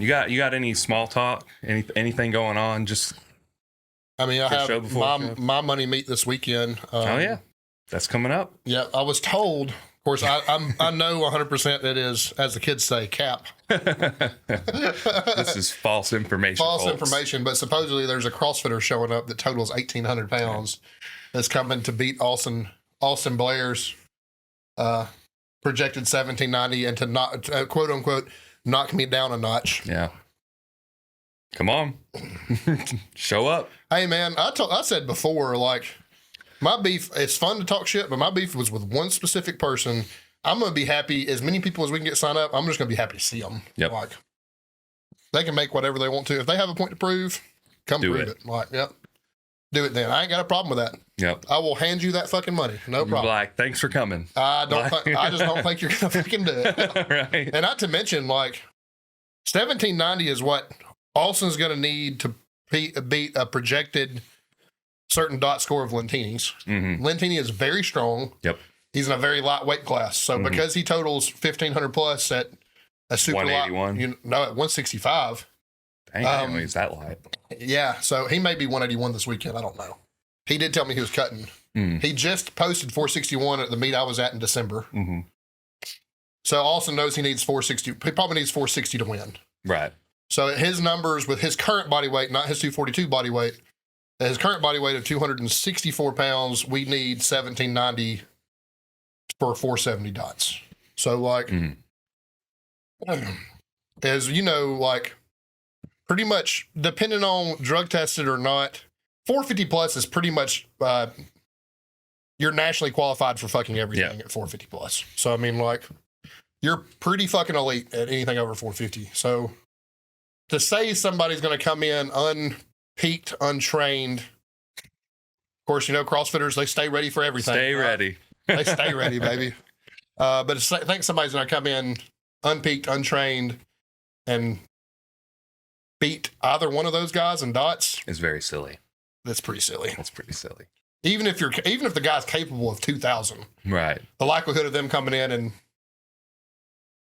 You got any small talk? Anything going on? Just I mean, I have my money meet this weekend. Oh yeah, that's coming up. Yeah, I was told. Of course, I know 100% it is, as the kids say, cap. This is false information. False folks. information, but supposedly there's a CrossFitter showing up that totals 1,800 pounds that's coming to beat Austin Blair's projected 1,790 and to not, quote unquote, knock me down a notch. Yeah. Come on. Show up. Hey, man, I said before, like, my beef, it's fun to talk shit, but my beef was with one specific person. I'm going to be happy, as many people as we can get signed up, I'm just going to be happy to see them. Yep. Like, they can make whatever they want to. If they have a point to prove, come prove it. Like, yep. Do it then. I ain't got a problem with that. Yep. I will hand you that fucking money. No problem. Like, thanks for coming. I just don't think you're going to fucking do it. Right. And not to mention, like, 1,790 is what Austin's going to need to beat a projected certain dot score of Lentini's. Mm-hmm. Lentini is very strong. Yep. He's in a very light weight class. So because he totals 1,500 plus at a super 181. at 165. Dang, he's that light. Yeah. So he may be 181 this weekend. I don't know. He did tell me he was cutting. He just posted 461 at the meet I was at in December. Mm-hmm. So Austin knows he needs 460. He probably needs 460 to win. Right. So his numbers with his current body weight, not his 242 body weight, his current body weight of 264 pounds, we need 1,790 for 470 dots. So, like, as you know, like, pretty much, depending on drug tested or not, 450 plus is pretty much, you're nationally qualified for fucking everything at 450 plus. So, I mean, like, you're pretty fucking elite at anything over 450. So, to say somebody's going to come in unpeaked, untrained, of course, you know, CrossFitters, they stay ready for everything. Stay ready. They stay ready, baby. But I think somebody's going to come in unpeaked, untrained, and beat either one of those guys in dots. It's very silly. That's pretty silly. That's pretty silly. Even if the guy's capable of 2,000, right? The likelihood of them coming in and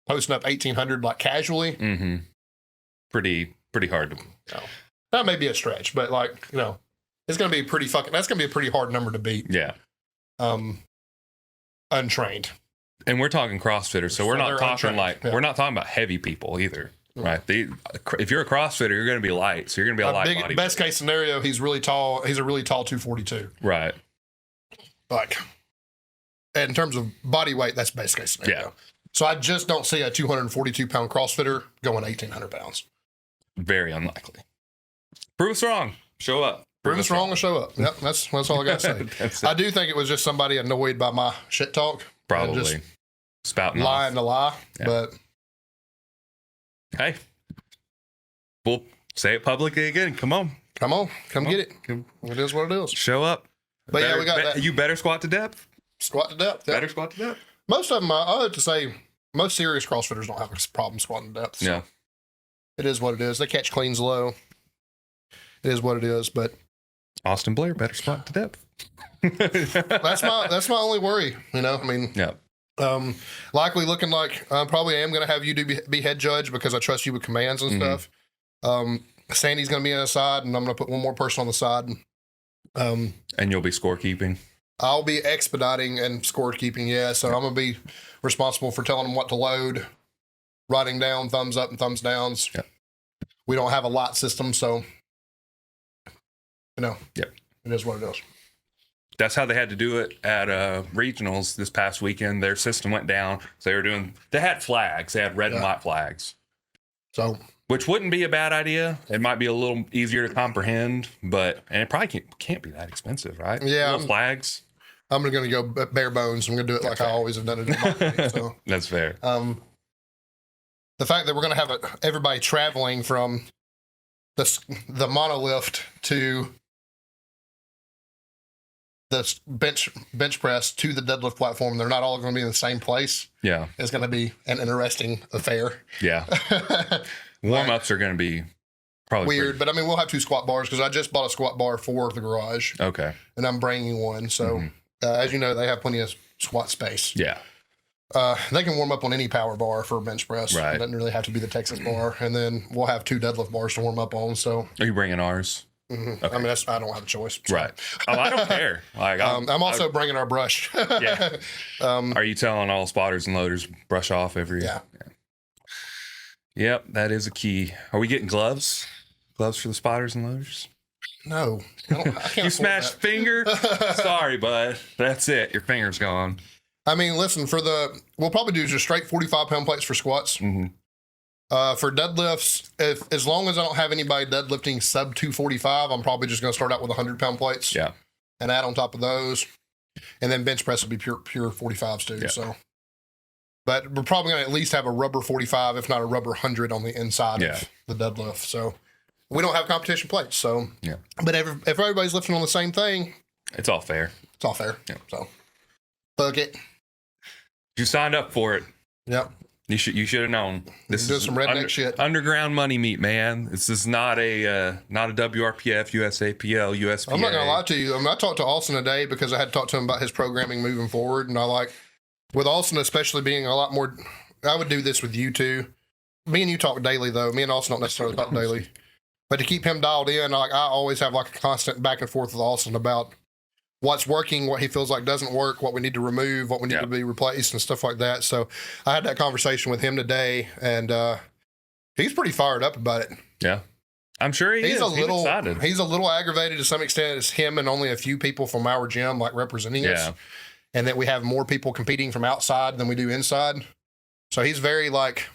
posting up 1,800 like casually, pretty hard to. No. That may be a stretch, but like, you know, it's going to be that's going to be a pretty hard number to beat. Yeah. Untrained. And we're talking CrossFitters, so we're not talking untrained. we're not talking about heavy people either, right? If you're a CrossFitter, you're going to be light, so you're going to be a light body. Best case scenario, he's really tall. He's a really tall 242. Right. Like, and in terms of body weight, that's best case scenario. Yeah. So I just don't see a 242 pound CrossFitter going 1,800 pounds. Very unlikely. Prove us wrong. Show up. Prove us wrong and show up. Yep, that's all I got to say. I do think it was just somebody annoyed by my shit talk. Probably. Just spouting lying off. to lie. Yeah. But hey, we'll say it publicly again. Come on. Come get it. It is what it is. Show up. But yeah, we got that. You better squat to depth. Squat to depth. Yep. Better squat to depth. Most of them, I have to say, most serious CrossFitters don't have a problem squatting to depth. So Yeah. it is what it is. They catch cleans low. It is what it is. But Austin Blair better squat to depth. that's my only worry. You know, I mean, yeah. Likely looking like I probably am going to have you be head judge because I trust you with commands and stuff. Sandy's going to be on the side, and I'm going to put one more person on the side. And you'll be scorekeeping. I'll be expediting and scorekeeping. Yeah, so I'm going to be responsible for telling them what to load, writing down thumbs up and thumbs downs. Yep. We don't have a lot system, so you know. Yep. It is what it is. That's how they had to do it at regionals this past weekend. Their system went down. So they had flags. They had red and white flags. So, which wouldn't be a bad idea. It might be a little easier to comprehend, and it probably can't be that expensive, right? Yeah. Little flags. I'm going to go bare bones. I'm going to do it like I always have done it in marketing. So that's fair. The fact that we're going to have everybody traveling from the monolift to the bench press to the deadlift platform, they're not all going to be in the same place. Yeah. It's going to be an interesting affair. Yeah. Warm-ups are going to be probably weird, but I mean, we'll have 2 squat bars because I just bought a squat bar for the garage. Okay. And I'm bringing one. So, as you know, they have plenty of squat space. Yeah. they can warm up on any power bar for a bench press. Right. It doesn't really have to be the Texas bar. And then we'll have 2 deadlift bars to warm up on. So, Are you bringing ours? I mean, I don't have a choice. So. Right. Oh, I don't care. Like, I'm also bringing our brush. Yeah. Are you telling all spotters and loaders brush off every? Yeah. Yep, that is a key. Are we getting gloves? Gloves for the spotters and loaders? No. I can't You afford smashed that. finger? Sorry, bud. That's it. Your finger's gone. I mean, listen, we'll probably do just straight 45-pound plates for squats. Mm-hmm. For deadlifts, as long as I don't have anybody deadlifting sub 245, I'm probably just going to start out with 100-pound plates. Yeah. And add on top of those. And then bench press will be pure 45s too. Yeah. So, but we're probably going to at least have a rubber 45, if not a rubber 100 on the inside of the deadlift. So we don't have competition plates. So, Yeah. But if everybody's lifting on the same thing, It's all fair. it's all fair. Yeah. So, fuck it. You signed up for it. Yep. You should have known. This Doing is some redneck shit. Underground money meat, man. This is not a WRPF, USAPL, USPA. I'm not gonna lie to you. I mean, I talked to Austin today because I had to talk to him about his programming moving forward, and I like with Austin especially being a lot more. I would do this with you too. Me and you talk daily though. Me and Austin don't necessarily talk daily, but to keep him dialed in, like I always have like a constant back and forth with Austin about what's working, what he feels like doesn't work, what we need to remove, what we need to be replaced, and stuff like that. So I had that conversation with him today, and he's pretty fired up about it. Yeah. I'm sure he's excited. He's a little aggravated to some extent. It's him and only a few people from our gym like representing us, and that we have more people competing from outside than we do inside. So he's very like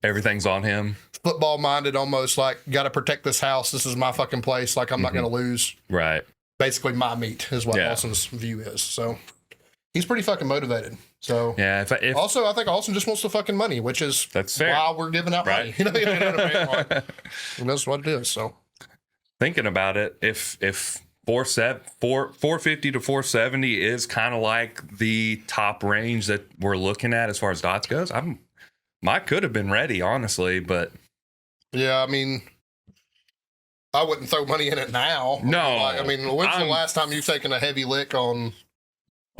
Everything's on him. football minded, almost like got to protect this house. This is my fucking place. Like I'm not going to lose. Right. Basically, my meat is what Austin's view is. So he's pretty fucking motivated. So Yeah. If also, I think Austin just wants the fucking money, which is That's fair. why we're giving out money. You know what I mean? Like, and that's what it is. So thinking about it, if 450 to 470 is kind of like the top range that we're looking at as far as dots goes, I could have been ready, honestly, but yeah, I mean, I wouldn't throw money in it now. No. Like, I mean, when's the last time you've taken a heavy lick on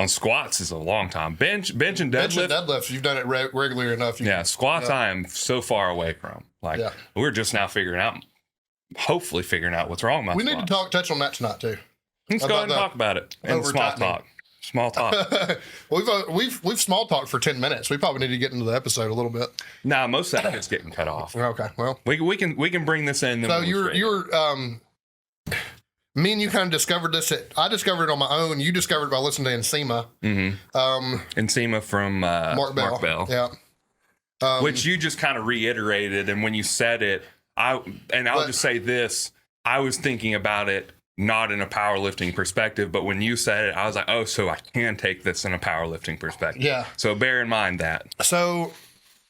squats is a long time. Bench and bench and deadlift. deadlifts? You've done it regularly enough. Yeah, squats I am so far away from. Like we're just now hopefully figuring out what's wrong with my We need to touch on that tonight too. Let's go ahead and talk about it. And small talk. Small talk. we've small talked for 10 minutes. We probably need to get into the episode a little bit. Nah, most of that is getting cut off. Okay, well, we can bring this in. So me and you kind of discovered this. I discovered it on my own. You discovered it by listening to Ensema. Ensema from Mark Bell. Yeah. Which you just kind of reiterated, and when you said it, I'll just say this: I was thinking about it not in a powerlifting perspective, but when you said it, I was like, oh, so I can take this in a powerlifting perspective. Yeah. So bear in mind that. So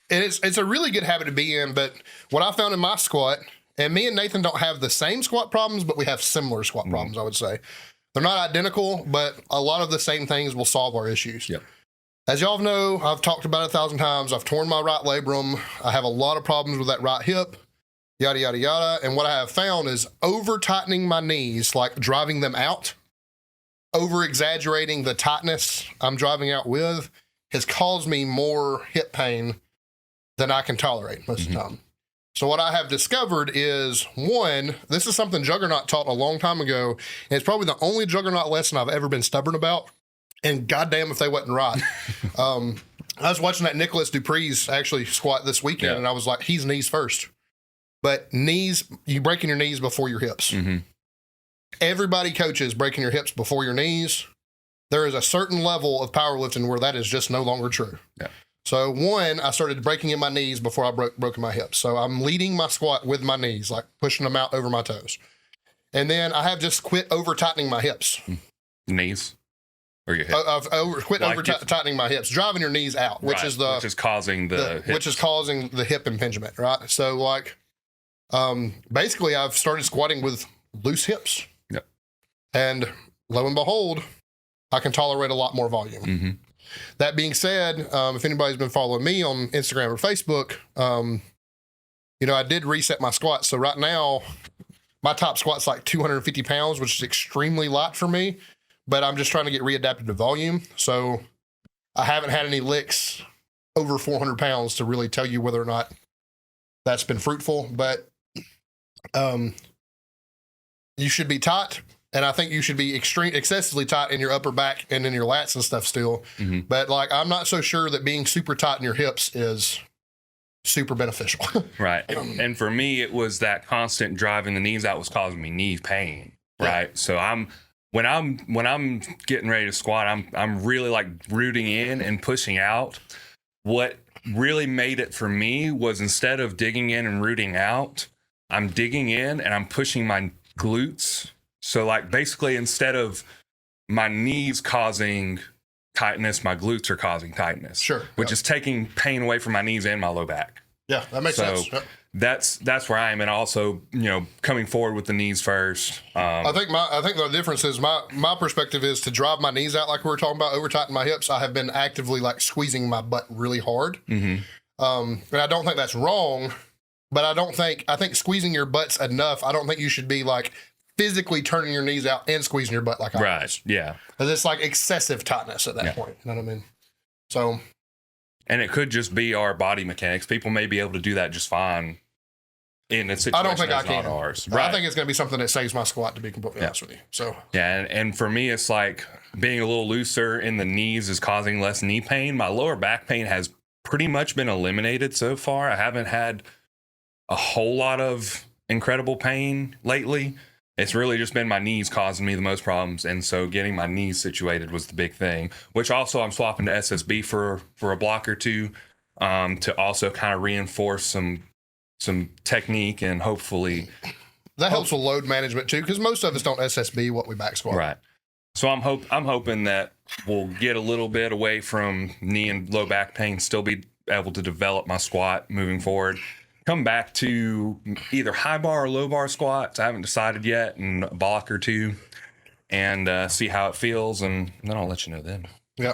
it's a really good habit to be in, but what I found in my squat, and me and Nathan don't have the same squat problems, but we have similar squat problems, I would say. They're not identical, but a lot of the same things will solve our issues. Yep. As y'all know, I've talked about it 1,000 times. I've torn my right labrum. I have a lot of problems with that right hip. Yada, yada, yada. And what I have found is over tightening my knees, like driving them out, over exaggerating the tightness I'm driving out with, has caused me more hip pain than I can tolerate most of the time. So what I have discovered is, one, this is something Juggernaut taught a long time ago, and it's probably the only Juggernaut lesson I've ever been stubborn about. And goddamn if they wasn't right. I was watching that Nicholas Dupree's actually squat this weekend, and I was like, he's knees first. But knees, you breaking your knees before your hips. Everybody coaches breaking your hips before your knees. There is a certain level of powerlifting where that is just no longer true. Yeah. So one, I started breaking in my knees before I broke my hips. So I'm leading my squat with my knees, like pushing them out over my toes. And then I have just quit over tightening my hips. Knees. Or your hip. I've quit over tightening my hips, driving your knees out, which is causing the hip impingement, right? So like, basically I've started squatting with loose hips. Yep. And lo and behold, I can tolerate a lot more volume. That being said, if anybody's been following me on Instagram or Facebook, I did reset my squats. So right now my top squat's like 250 pounds, which is extremely light for me. But I'm just trying to get readapted to volume. So I haven't had any licks over 400 pounds to really tell you whether or not that's been fruitful. But you should be tight. And I think you should be excessively tight in your upper back and in your lats and stuff still. Mm-hmm. But like, I'm not so sure that being super tight in your hips is super beneficial. Right. And for me, it was that constant driving the knees out was causing me knee pain. Right. Yeah. So when I'm getting ready to squat, I'm really like rooting in and pushing out. What really made it for me was instead of digging in and rooting out, I'm digging in and I'm pushing my glutes. So like basically instead of my knees causing tightness, my glutes are causing tightness. Sure. Which is taking pain away from my knees and my low back. Yeah, that makes sense. Yep. That's where I am, and also coming forward with the knees first. I think the difference is my perspective is to drive my knees out like we were talking about, over tightening my hips. I have been actively like squeezing my butt really hard, mm-hmm. And I don't think that's wrong, but I think squeezing your butts enough. I don't think you should be like physically turning your knees out and squeezing your butt like I was. Yeah, because it's like excessive tightness at that point. You know what I mean? So. And it could just be our body mechanics. People may be able to do that just fine in a situation. I don't think I can. Not ours. Right. I think it's going to be something that saves my squat, to be completely honest with you. So yeah, and for me, it's like being a little looser in the knees is causing less knee pain. My lower back pain has pretty much been eliminated so far. I haven't had a whole lot of incredible pain lately. It's really just been my knees causing me the most problems. And so getting my knees situated was the big thing, which also I'm swapping to SSB for a block or two, to also kind of reinforce some technique and hopefully. That helps with load management too, because most of us don't SSB what we back squat. Right. So I'm hoping that we'll get a little bit away from knee and low back pain, still be able to develop my squat moving forward. Come back to either high bar or low bar squats. I haven't decided yet, in a block or two, and see how it feels, and then I'll let you know then. Yeah,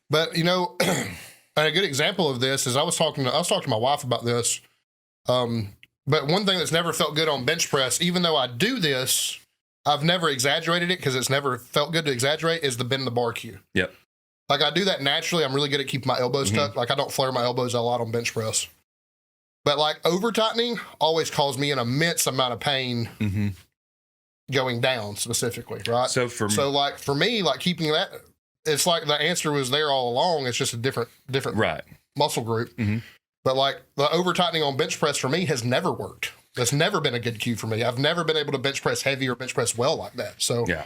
but and a good example of this is I was talking to my wife about this. But one thing that's never felt good on bench press, even though I do this, I've never exaggerated it because it's never felt good to exaggerate, is the bend the bar cue. Yep. Like I do that naturally. I'm really good at keeping my elbows tucked. Like I don't flare my elbows a lot on bench press. But like over tightening always caused me an immense amount of pain going down specifically, right? So for me, like keeping that, it's like the answer was there all along. It's just a different right muscle group. Mm-hmm. But like the over tightening on bench press for me has never worked. That's never been a good cue for me. I've never been able to bench press heavy or bench press well like that. So yeah,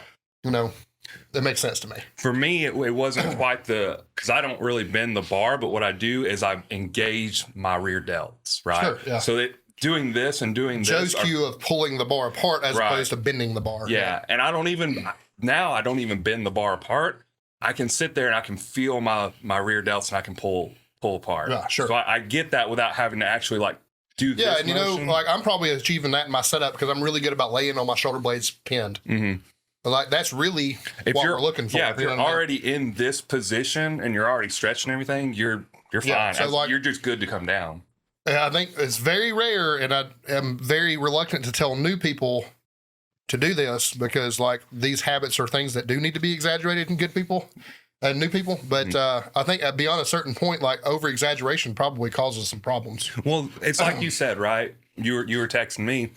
that makes sense to me. For me, it wasn't quite because I don't really bend the bar, but what I do is I engage my rear delts, right? Sure, yeah. So that doing this and doing Joe's this. cue of pulling the bar apart as right. opposed to bending the bar. Yeah. And I don't even bend the bar apart. I can sit there and I can feel my rear delts and I can pull apart. Yeah, sure. So I get that without having to actually like do this. Yeah, and motion. like I'm probably achieving that in my setup because I'm really good about laying on my shoulder blades pinned. Mm-hmm. Like that's really what we're looking for. Yeah, if you're already in this position and you're already stretching everything, you're fine. So you're just good to come down. I think it's very rare, and I am very reluctant to tell new people to do this because like these habits are things that do need to be exaggerated in good people and new people. But I think beyond a certain point, like over exaggeration probably causes some problems. Well, it's like you said, right? You were texting me.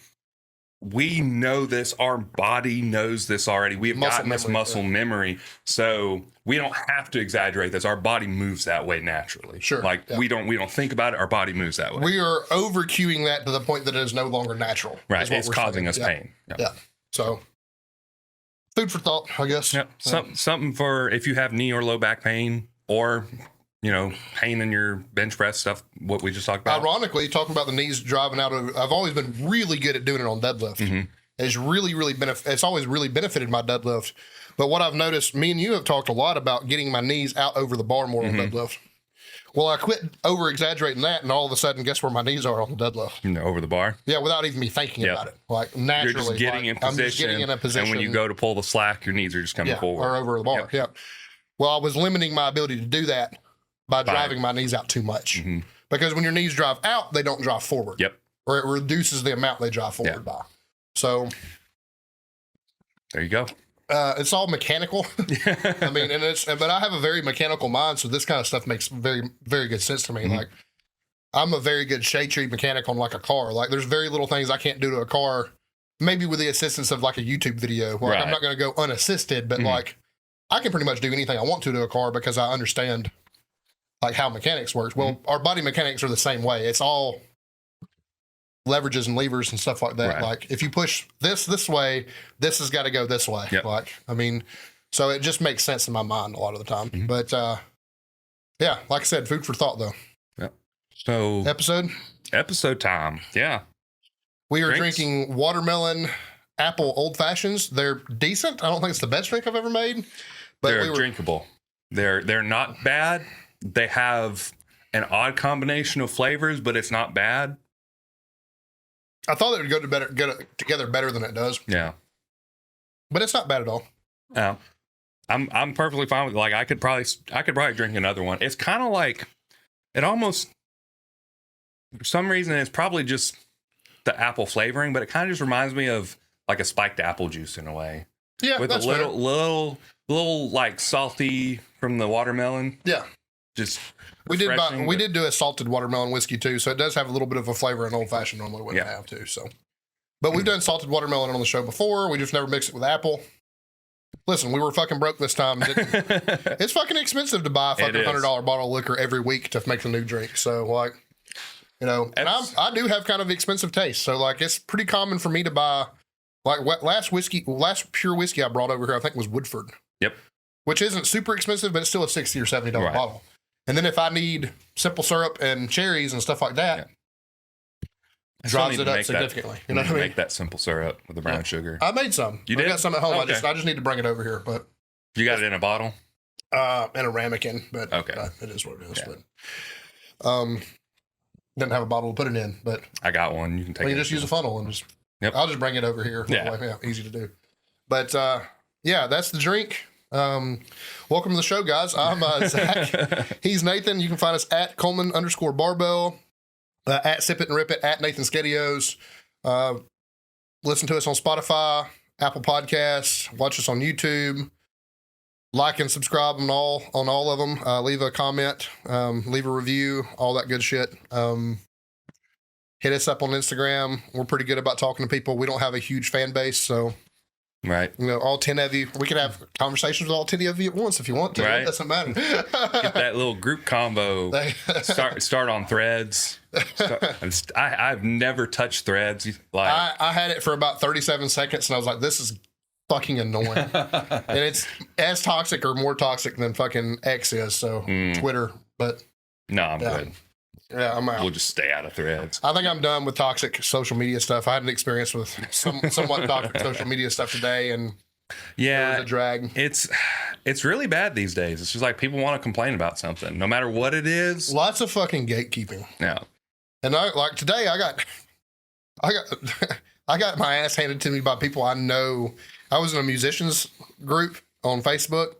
We know this. Our body knows this already. We've gotten this muscle memory. So we don't have to exaggerate this. Our body moves that way naturally. Sure. Like we don't think about it. Our body moves that way. We are over cueing that to the point that it is no longer natural. Right. It's causing us pain. Yeah. So food for thought, I guess. Yep. Something for if you have knee or low back pain or pain in your bench press stuff, what we just talked about. Ironically, talking about the knees driving out of, I've always been really good at doing it on deadlift. Mm-hmm. It's really, really it's always really benefited my deadlift. But what I've noticed, me and you have talked a lot about getting my knees out over the bar more on deadlift. Well, I quit over exaggerating that, and all of a sudden, guess where my knees are on the deadlift? Over the bar. Yeah, without even me thinking about it. Like naturally, you're just getting in position. I'm just getting in a position, and when you go to pull the slack, your knees are just coming forward or over the bar. Yeah. Well, I was limiting my ability to do that by driving my knees out too much. Because when your knees drive out, they don't drive forward. Yep. Or it reduces the amount they drive forward by. So there you go. It's all mechanical. I mean, but I have a very mechanical mind, so this kind of stuff makes very, very good sense to me. Mhm. Like, I'm a very good shade tree mechanic on like a car. Like, there's very little things I can't do to a car, maybe with the assistance of like a YouTube video. Like, Right. I'm not going to go unassisted, but Mhm. like, I can pretty much do anything I want to a car because I understand like how mechanics works. Well, our body mechanics are the same way. It's all leverages and levers and stuff like that. Right. Like, if you push this way, this has got to go this way. Yep. Like, I mean, so it just makes sense in my mind a lot of the time. Mhm. But yeah, like I said, food for thought though. So Episode time. Yeah. we are Drinks? drinking watermelon apple old fashions. They're decent. I don't think it's the best drink I've ever made, but They're we were drinkable. They're not bad. They have an odd combination of flavors, but it's not bad. I thought it would go together better than it does, Yeah. but it's not bad at all. Yeah. I'm perfectly fine with it. Like I could probably drink another one. It's kind of like it almost for some reason it's probably just the apple flavoring, but it kind of just reminds me of like a spiked apple juice in a way. Yeah, With a that's fair. little like salty from the watermelon. Yeah. Just We did refreshing, we but- did do a salted watermelon whiskey too, so it does have a little bit of a flavor an old fashioned normally wouldn't Yeah. have too. So, but we've done salted watermelon on the show before. We just never mixed it with apple. Listen, we were fucking broke this time. It's fucking expensive to buy a fucking is. $100 bottle of liquor every week to make a new drink. So like, you know, and I do have kind of expensive taste. So like, it's pretty common for me to buy like last pure whiskey I brought over here, I think was Woodford. Yep. Which isn't super expensive, but it's still a $60 or $70 Right. bottle. And then if I need simple syrup and cherries and stuff like that, I still drives need it to up make that- significantly. You know need what to I mean? make that simple syrup with the brown sugar. I made some. You I did? got some at home. Okay. I just need to bring it over here, but You got it in a bottle? and a ramekin, but Okay. it is what it is. Yeah. But didn't have a bottle to put it in, but I got one. You can take you it. just use a funnel and just Yep. I'll just bring it over here. Yeah. Yeah, easy to do. But yeah, that's the drink. Welcome to the show, guys. I'm Zach. He's Nathan. You can find us at Coleman_Barbell, at Sip It and Rip It, at Nathan Skedios. Listen to us on Spotify, Apple Podcasts, watch us on YouTube. Like and subscribe on all of them. Leave a comment, leave a review, all that good shit. Hit us up on Instagram. We're pretty good about talking to people. We don't have a huge fan base, so Right. you know, all 10 of you, we can have conversations with all 10 of you at once if you want to. Right. It doesn't matter. Get that little group combo. Start on Threads. I've never touched Threads. Like I had it for about 37 seconds and I was like, this is fucking annoying. And it's as toxic or more toxic than fucking X is, so Twitter. But no, I'm Yeah. good. yeah, I'm out. We'll just stay out of Threads. I think I'm done with toxic social media stuff. I had an experience with somewhat toxic social media stuff today, and it Yeah, was a drag. it's really bad these days. It's just like people want to complain about something, no matter what it is. Lots of fucking gatekeeping. Yeah, And I like today, I got my ass handed to me by people I know. I was in a musicians group on Facebook,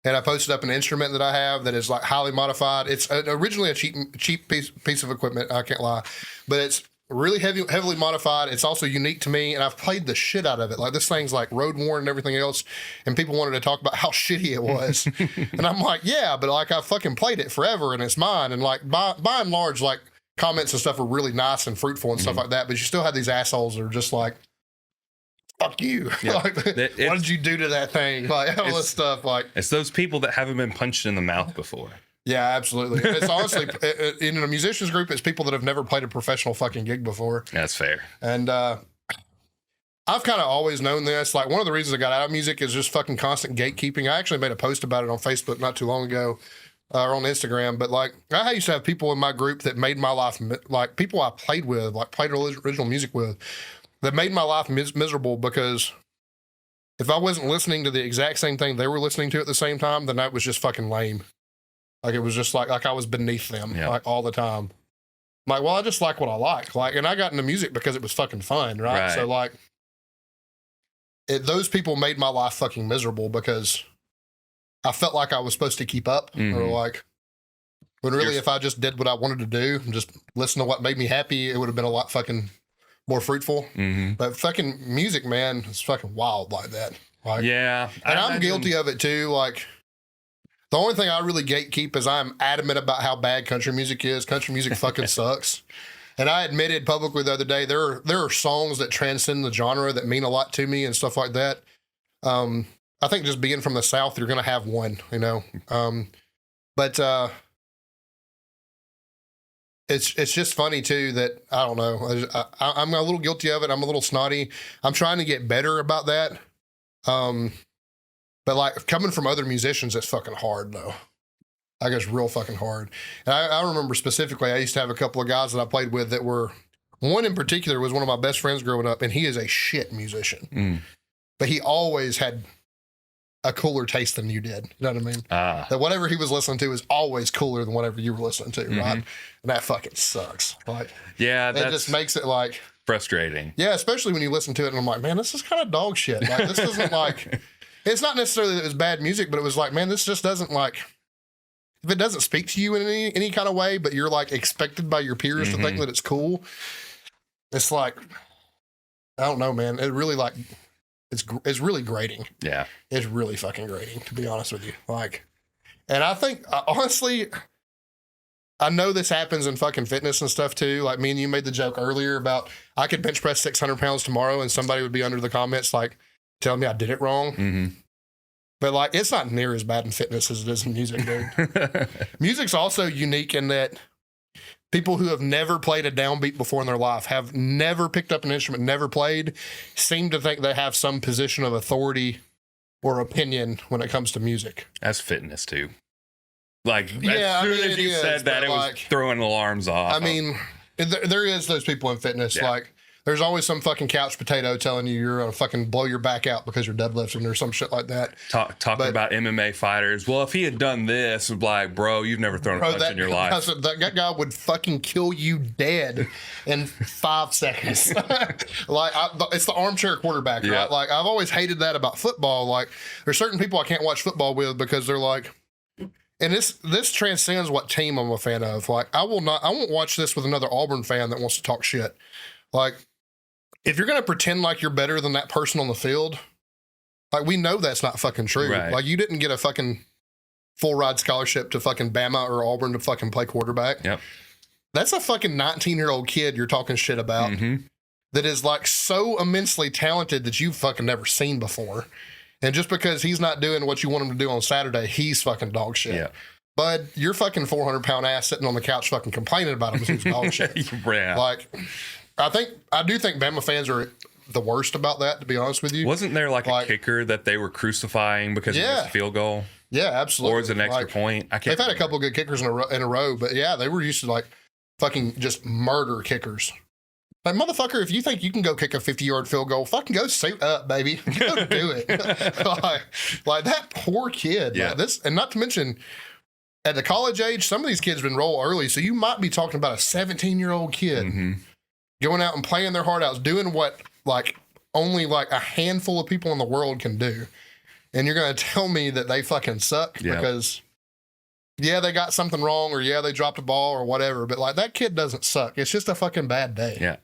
and I posted up an instrument that I have that is like highly modified. It's originally a cheap piece of equipment. I can't lie, but it's really heavily modified. It's also unique to me, and I've played the shit out of it. Like this thing's like road worn and everything else, and people wanted to talk about how shitty it was, and I'm like, yeah, but like I fucking played it forever, and it's mine. And like by and large, like comments and stuff are really nice and fruitful and stuff like that. But you still have these assholes that are just like, fuck you. Yeah. Like, what did you do to that thing? Like all this stuff. Like, it's those people that haven't been punched in the mouth before. yeah, absolutely. It's honestly in a musicians group, it's people that have never played a professional fucking gig before. That's fair. And I've kind of always known this. Like one of the reasons I got out of music is just fucking constant gatekeeping. I actually made a post about it on Facebook not too long ago, or on Instagram. But like I used to have people in my group that made my life like people I played with, like played original music with, that made my life miserable because if I wasn't listening to the exact same thing they were listening to at the same time, then that was just fucking lame. Like it was just like I was beneath them like all the time. I'm like, well, I just like what I like. Like, and I got into music because it was fucking fun, right? So like, those people made my life fucking miserable because I felt like I was supposed to keep up, or like, when really, if I just did what I wanted to do and just listen to what made me happy, it would have been a lot fucking more fruitful. Mm-hmm. But fucking music, man, it's fucking wild like that. Like, Yeah. and I'm guilty of it too. Like, the only thing I really gatekeep is I'm adamant about how bad country music is. Country music fucking sucks. And I admitted publicly the other day, there are songs that transcend the genre that mean a lot to me and stuff like that. I think just being from the South, you're going to have one, you know. But it's just funny too that, I don't know, I'm a little guilty of it. I'm a little snotty. I'm trying to get better about that. But like coming from other musicians, it's fucking hard though. I guess real fucking hard. And I remember specifically, I used to have a couple of guys that I played with that were, one in particular was one of my best friends growing up, and he is a shit musician. But he always had a cooler taste than you did. You know what I mean? That whatever he was listening to is always cooler than whatever you were listening to, right? And that fucking sucks. Like, yeah, that just makes it like frustrating. Yeah, especially when you listen to it and I'm like, man, this is kind of dog shit. Like, this isn't like, it's not necessarily that it was bad music, but it was like, man, this just doesn't like, if it doesn't speak to you in any kind of way, but you're like expected by your peers to think that it's cool, it's like, I don't know, man. It really like, it's really grating. Yeah. It's really fucking grating, to be honest with you. Like, and I think, honestly, I know this happens in fucking fitness and stuff too. Like, me and you made the joke earlier about I could bench press 600 pounds tomorrow and somebody would be under the comments like telling me I did it wrong. But like, it's not near as bad in fitness as it is in music, dude. Music's also unique in that people who have never played a downbeat before in their life, have never picked up an instrument, never played, seem to think they have some position of authority or opinion when it comes to music. That's fitness too. Like, yeah, as soon as you said that, it was throwing alarms off. I mean, there is those people in fitness. Yeah. Like, there's always some fucking couch potato telling you you're gonna fucking blow your back out because you're deadlifting or some shit like that. Talking about MMA fighters. Well, if he had done this, it's like, bro, you've never thrown a punch in your life. That guy would fucking kill you dead in 5 seconds. Like, it's the armchair quarterback, right? Like, I've always hated that about football. Like, there's certain people I can't watch football with because they're like, and this transcends what team I'm a fan of. Like, I won't watch this with another Auburn fan that wants to talk shit. Like, if you're going to pretend like you're better than that person on the field, like, we know that's not fucking true. Right. Like, you didn't get a fucking full ride scholarship to fucking Bama or Auburn to fucking play quarterback. Yep. That's a fucking 19-year-old kid you're talking shit about that is like so immensely talented that you've fucking never seen before. And just because he's not doing what you want him to do on Saturday, he's fucking dog shit. Yeah. But your fucking 400-pound ass sitting on the couch fucking complaining about him is dog shit. Yeah. Like, I do think Bama fans are the worst about that, to be honest with you. Wasn't there like a kicker that they were crucifying because of his field goal? Yeah, absolutely. Or was it an extra point? I can't. They've had a couple good kickers in a row, but yeah, they were used to like fucking just murder kickers. Like, motherfucker, if you think you can go kick a 50-yard field goal, fucking go suit up, baby. Go do it. like that poor kid. Yeah. Like and not to mention, at the college age, some of these kids enroll early, so you might be talking about a 17-year-old kid going out and playing their heart out, doing what like only like a handful of people in the world can do. And you're going to tell me that they fucking suck because, yeah, they got something wrong or, yeah, they dropped a ball or whatever. But, like, that kid doesn't suck. It's just a fucking bad day. Yeah.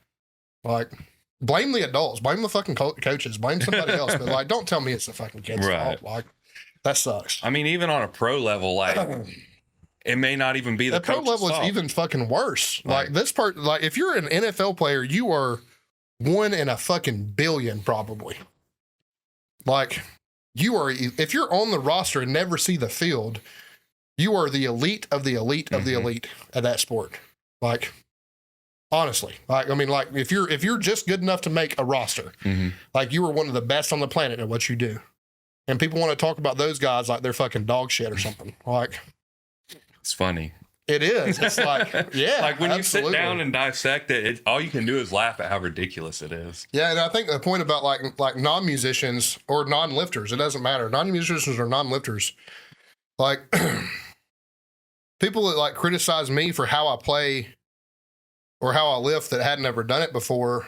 Like, blame the adults. Blame the fucking coaches. Blame somebody else. But, like, don't tell me it's the fucking kid's fault. Like, that sucks. I mean, even on a pro level, like, it may not even be the pro level fault. Is even fucking worse. Like, this part, like, if you're an NFL player, you are 1 in a fucking billion, probably. Like, if you're on the roster and never see the field, you are the elite of the elite of the elite at that sport. Like, honestly, like, I mean, like, if you're just good enough to make a roster, like, you are one of the best on the planet at what you do. And people want to talk about those guys like they're fucking dog shit or something. Like, it's funny. It is. It's like, yeah. Like, when absolutely. you sit down and dissect it, all you can do is laugh at how ridiculous it is. Yeah, and I think the point about like non-musicians or non-lifters, it doesn't matter. Non-musicians or non-lifters, like people that like criticize me for how I play or how I lift that hadn't ever done it before,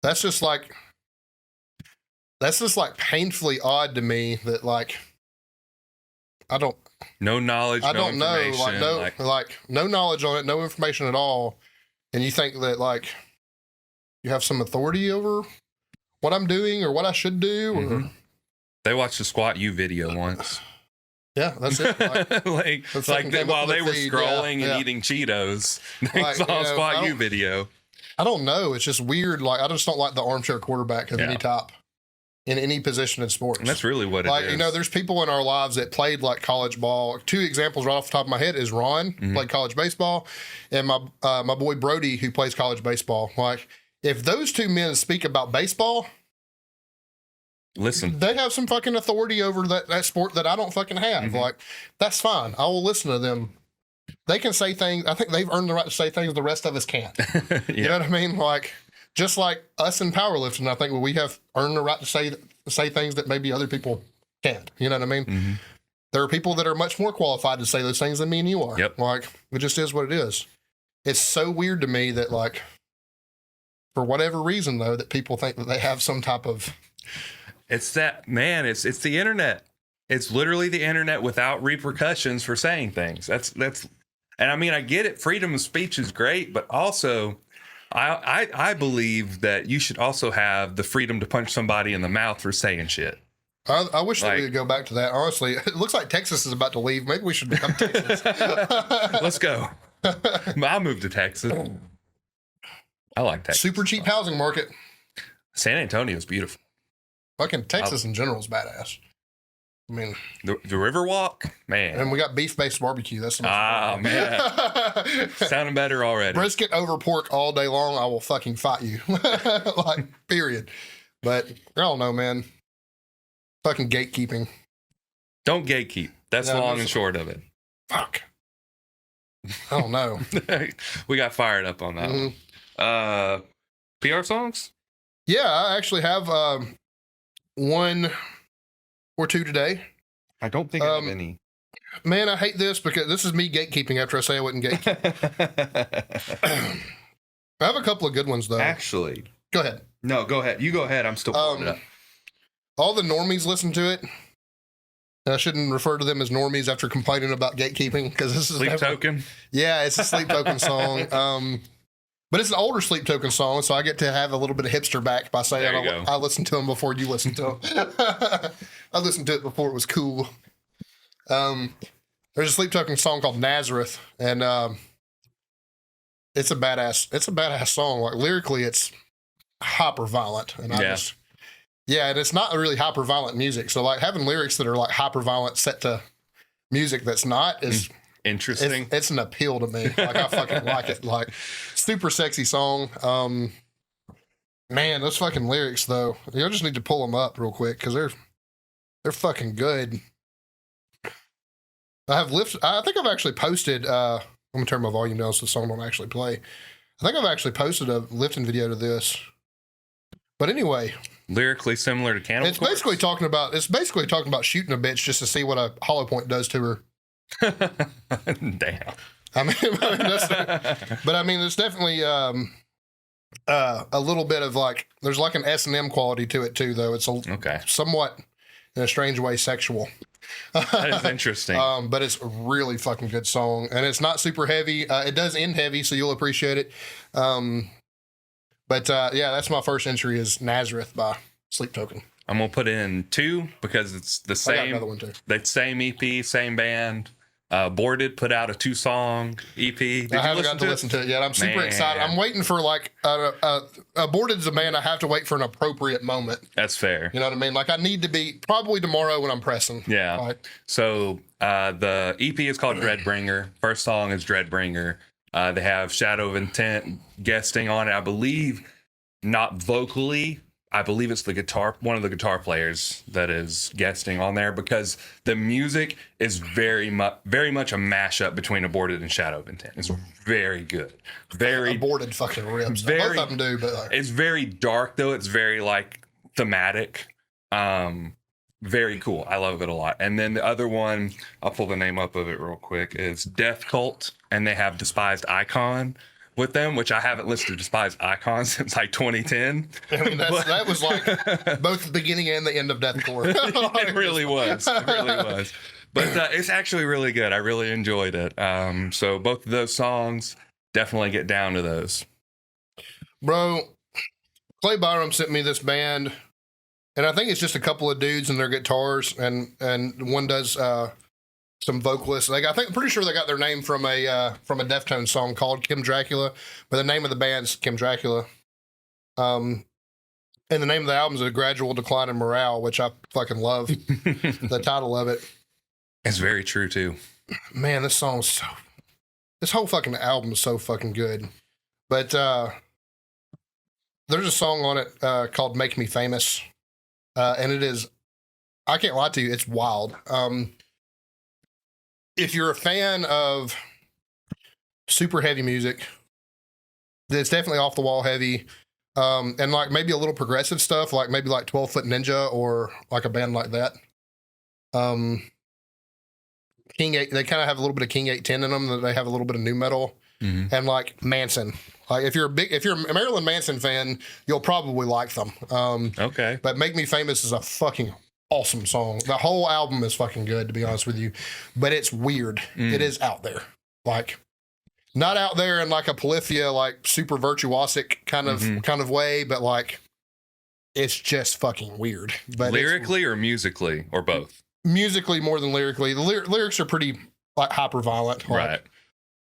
that's just like painfully odd to me that like no knowledge, I don't know, like no knowledge on it, no information at all. And you think that like you have some authority over what I'm doing or what I should do, or They watched the Squat U video once. Yeah, that's it. While they were feed, scrolling yeah. and eating Cheetos, they Like, saw a you know, Squat U video. I don't know. It's just weird. Like, I just don't like the armchair quarterback of any type in any position in sports. And that's really what like, it is. you know, there's people in our lives that played like college ball. 2 examples right off the top of my head is Ron, played college baseball, and my boy Brody, who plays college baseball. Like, if those 2 men speak about baseball, listen, they have some fucking authority over that sport that I don't fucking have. Like, that's fine. I will listen to them. They can say things. I think they've earned the right to say things the rest of us can't. You know what I mean? Like, just like us in powerlifting, I think we have earned the right to say things that maybe other people can't. You know what I mean? There are people that are much more qualified to say those things than me and you are. Yep. Like, it just is what it is. It's so weird to me that, like, for whatever reason, though, that people think that they have some type of... It's that, man, it's the internet. It's literally the internet without repercussions for saying things. That's, and I mean, I get it. Freedom of speech is great, but also I believe that you should also have the freedom to punch somebody in the mouth for saying shit. I wish that we could go back to that. Honestly, it looks like Texas is about to leave. Maybe we should become Texas. Let's go. I'll move to Texas. I like Texas. Super cheap housing market. San Antonio is beautiful. Fucking Texas in general is badass. I mean, the Riverwalk, man. And we got beef-based barbecue. That's the most man. Sounding better already. Brisket over pork all day long. I will fucking fight you. Like, period. But I don't know, man. Fucking gatekeeping. Don't gatekeep. That's long and short of it. Fuck. I don't know. We got fired up on that one. PR songs? Yeah, I actually have 1 or 2 today. I don't think I have any. Man, I hate this because this is me gatekeeping after I say I wouldn't gatekeep. I have a couple of good ones, though. Actually. Go ahead. No, go ahead. You go ahead. I'm still pulling it up. All the normies listen to it. I shouldn't refer to them as normies after complaining about gatekeeping because this is Sleep Token. Yeah, it's a Sleep Token song. But it's an older Sleep Token song, so I get to have a little bit of hipster back by saying I listened to them before you listened to them. I listened to it before it was cool. There's a Sleep Token song called Nazareth, and it's a badass song. Like, lyrically, it's hyper violent, and and it's not really hyper violent music. So, like, having lyrics that are like hyper violent set to music that's not is interesting. It's an appeal to me. Like, I fucking like it. Like, super sexy song. Man, those fucking lyrics though. You just need to pull them up real quick because they're fucking good. I think I've actually posted. I'm gonna turn my volume down so the song don't actually play. I think I've actually posted a lifting video to this. But anyway, lyrically similar to Cannibal It's basically talking about shooting a bitch just to see what a hollow point does to her. Damn. It's definitely a little bit of like there's like an S&M quality to it too, though. It's somewhat in a strange way sexual. That is interesting. But it's a really fucking good song, and it's not super heavy. It does end heavy, so you'll appreciate it. But that's my first entry is Nazareth by Sleep Token. I'm gonna put in 2 because it's the same. I got another one too. The same EP, same band. Boarded put out a 2-song EP. I haven't gotten to listen to it yet. I'm super excited. I'm waiting for like Boarded's a band. I have to wait for an appropriate moment. That's fair. You know what I mean? Like, I need to be probably tomorrow when I'm pressing. Yeah. Like, so the EP is called Dreadbringer. First song is Dreadbringer. They have Shadow of Intent guesting on it. I believe not vocally. I believe it's one of the guitar players that is guesting on there because the music is very much a mashup between Aborted and Shadow of Intent. It's very good. Very Aborted fucking rips. Both of them do, but like, it's very dark though. It's very like thematic. Very cool. I love it a lot. And then the other one, I'll pull the name up of it real quick, is Death Cult, and they have Despised Icon with them, which I haven't listened to Despised Icon since like 2010. I mean, that was like both the beginning and the end of deathcore. It really was. It really was. But it's actually really good. I really enjoyed it. So both of those songs, definitely get down to those. Bro, Clay Byram sent me this band and I think it's just a couple of dudes and their guitars, and one does some vocalists. Like pretty sure they got their name from a Deftones song called Kim Dracula, but the name of the band's Kim Dracula. And the name of the album is A Gradual Decline in Morale, which I fucking love. The title of it. It's very true too. Man, this whole fucking album is so fucking good. But there's a song on it called Make Me Famous. And it is, I can't lie to you, it's wild. If you're a fan of super heavy music, it's definitely off the wall heavy. And like maybe a little progressive stuff, like maybe like 12 Foot Ninja or like a band like that. King 8, they kind of have a little bit of King 810 in them. That they have a little bit of new metal, and like Manson. Like if you're a Marilyn Manson fan, you'll probably like them. Okay. But Make Me Famous is a fucking awesome song. The whole album is fucking good, to be honest with you. But it's weird. It is out there. Like not out there in like a Polyphia, like super virtuosic kind of way, but like it's just fucking weird. But lyrically or musically or both? Musically more than lyrically. The lyrics are pretty like hyper violent. Like, right.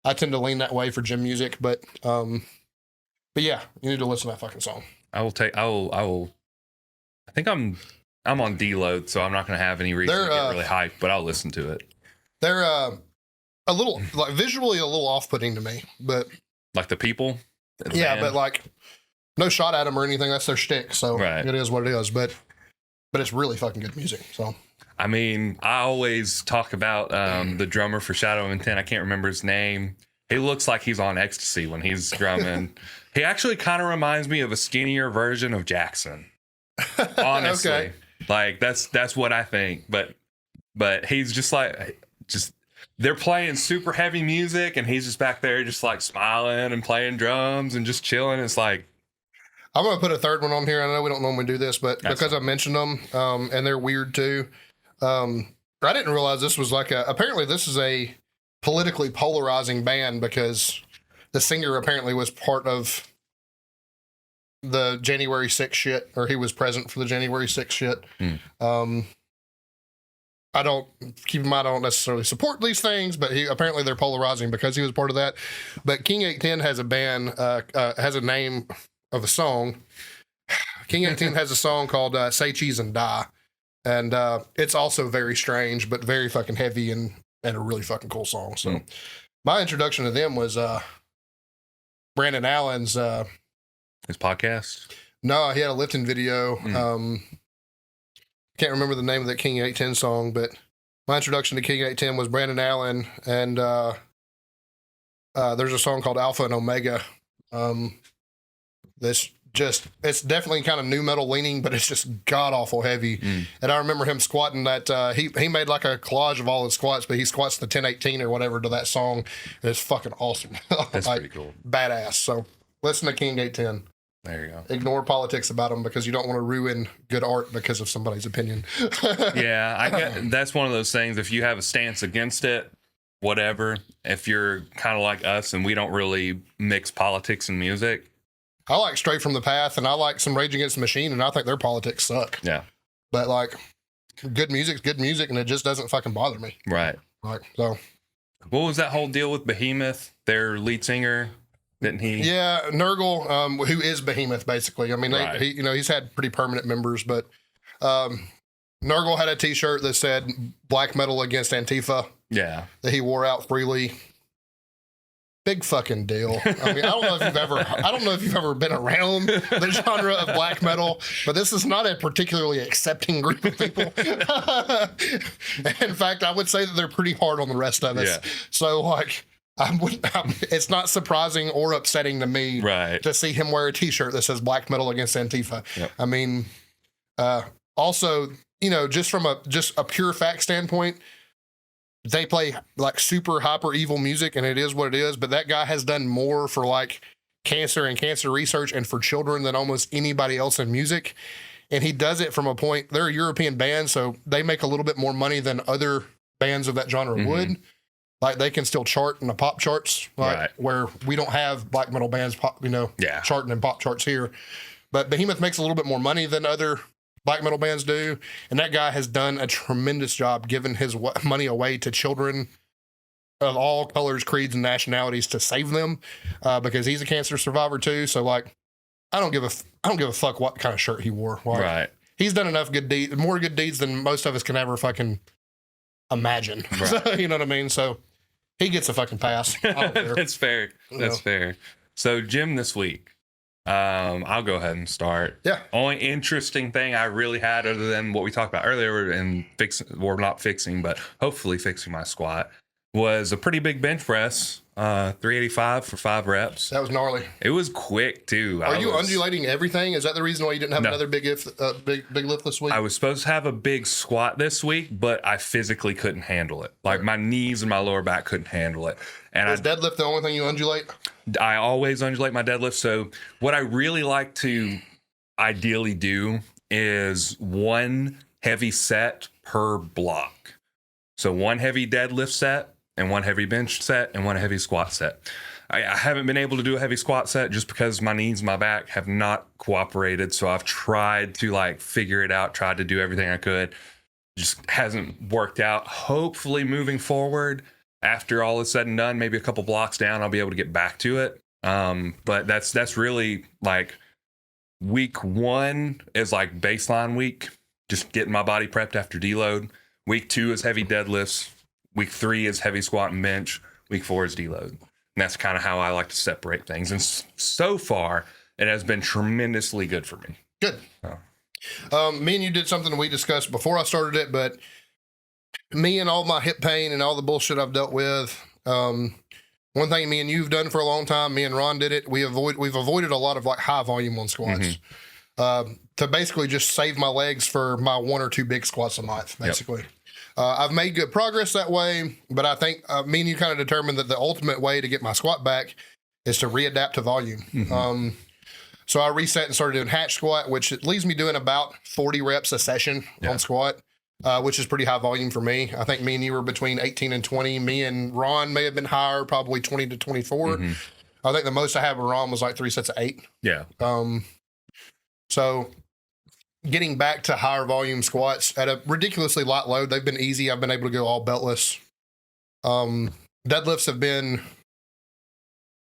I tend to lean that way for gym music, but yeah, you need to listen to that fucking song. I will. I think I'm on deload, so I'm not going to have any reason to get really hyped, but I'll listen to it. They're a little like visually a little off-putting to me, but like the people. Yeah, but like no shot at them or anything. That's their shtick, so right. It is what it is. But it's really fucking good music. So. I mean, I always talk about the drummer for Shadow of Intent. I can't remember his name. He looks like he's on ecstasy when he's drumming. He actually kind of reminds me of a skinnier version of Jackson. Honestly, okay. Like that's what I think. But he's just they're playing super heavy music, and he's just back there, just like smiling and playing drums and just chilling. It's like. I'm gonna put a third one on here. I know we don't normally do this, but because I mentioned them, and they're weird too. I didn't realize this was apparently this is a politically polarizing band because the singer apparently was part of the January 6th shit, or he was present for the January 6th shit. I don't necessarily support these things, but apparently they're polarizing because he was part of that. But King 810 has a band, has a name of a song. King 810 has a song called Say Cheese and Die. And it's also very strange, but very fucking heavy and a really fucking cool song. So my introduction to them was Brandon Allen's his podcast. No, he had a lifting video. Can't remember the name of that King 810 song, but my introduction to King 810 was Brandon Allen, and there's a song called Alpha and Omega. It's definitely kind of new metal leaning, but it's just god awful heavy. And I remember him squatting that. He made like a collage of all his squats, but he squats the 1018 or whatever to that song. And it's fucking awesome. That's like, pretty cool. Badass. So listen to King 810. There you go. Ignore politics about them because you don't want to ruin good art because of somebody's opinion. Yeah, I get that's one of those things. If you have a stance against it, whatever. If you're kind of like us and we don't really mix politics and music. I like Straight from the Path, and I like some Rage Against the Machine, and I think their politics suck. Yeah. But, like, good music's good music, and it just doesn't fucking bother me. Right. Like, so. What was that whole deal with Behemoth, their lead singer? Didn't he? Yeah, Nurgle, who is Behemoth, basically. I mean, right. He's had pretty permanent members, but Nurgle had a T-shirt that said "Black Metal Against Antifa." Yeah. That he wore out freely. Big fucking deal. I mean, I don't know if you've ever been around the genre of black metal, but this is not a particularly accepting group of people. In fact, I would say that they're pretty hard on the rest of us. Yeah. So, like, it's not surprising or upsetting to me to see him wear a T-shirt that says "Black Metal Against Antifa." Yep. I mean, also, just from a pure fact standpoint. They play like super hyper evil music, and it is what it is. But that guy has done more for like cancer and cancer research and for children than almost anybody else in music. And he does it from a point. They're a European band, so they make a little bit more money than other bands of that genre would. Like they can still chart in the pop charts, where we don't have black metal bands, charting in pop charts here. But Behemoth makes a little bit more money than other black metal bands do. And that guy has done a tremendous job giving his money away to children of all colors, creeds, and nationalities to save them, because he's a cancer survivor too. So like, I don't give a fuck what kind of shirt he wore. Like, Right. He's done enough good deeds, more good deeds than most of us can ever fucking imagine. Right. So, you know what I mean? So he gets a fucking pass. I don't care. That's fair. That's fair. So gym this week. I'll go ahead and start. Yeah. Only interesting thing I really had, other than what we talked about earlier, and not fixing, but hopefully fixing my squat, was a pretty big bench press. 385 for 5 reps. That was gnarly. It was quick too. Are you undulating everything? Is that the reason why you didn't have No. another big lift this week? I was supposed to have a big squat this week, but I physically couldn't handle it. Like my knees and my lower back couldn't handle it. And Is deadlift the only thing you undulate? I always undulate my deadlift. So what I really like to ideally do is one heavy set per block. So one heavy deadlift set and one heavy bench set and one heavy squat set. I haven't been able to do a heavy squat set just because my knees and my back have not cooperated. So I've tried to like figure it out, tried to do everything I could. Just hasn't worked out. Hopefully moving forward, after all is said and done, maybe a couple blocks down, I'll be able to get back to it. But that's really like week 1 is like baseline week, just getting my body prepped after deload. Week 2 is heavy deadlifts. Week 3 is heavy squat and bench. Week 4 is deload. And that's kind of how I like to separate things. And so far, it has been tremendously good for me. Good. Me and you did something we discussed before I started it, but me and all my hip pain and all the bullshit I've dealt with, one thing me and you've done for a long time, me and Ron did it, we've avoided a lot of like high volume on squats. To basically just save my legs for my 1 or 2 big squats a month, basically. I've made good progress that way, but I think me and you kind of determined that the ultimate way to get my squat back is to readapt to volume. So I reset and started doing hatch squat, which it leaves me doing about 40 reps a session on squat, which is pretty high volume for me. I think me and you were between 18 and 20. Me and Ron may have been higher, probably 20 to 24. I think the most I had with Ron was like 3 sets of 8. Yeah. So getting back to higher volume squats at a ridiculously light load, they've been easy. I've been able to go all beltless. Deadlifts have been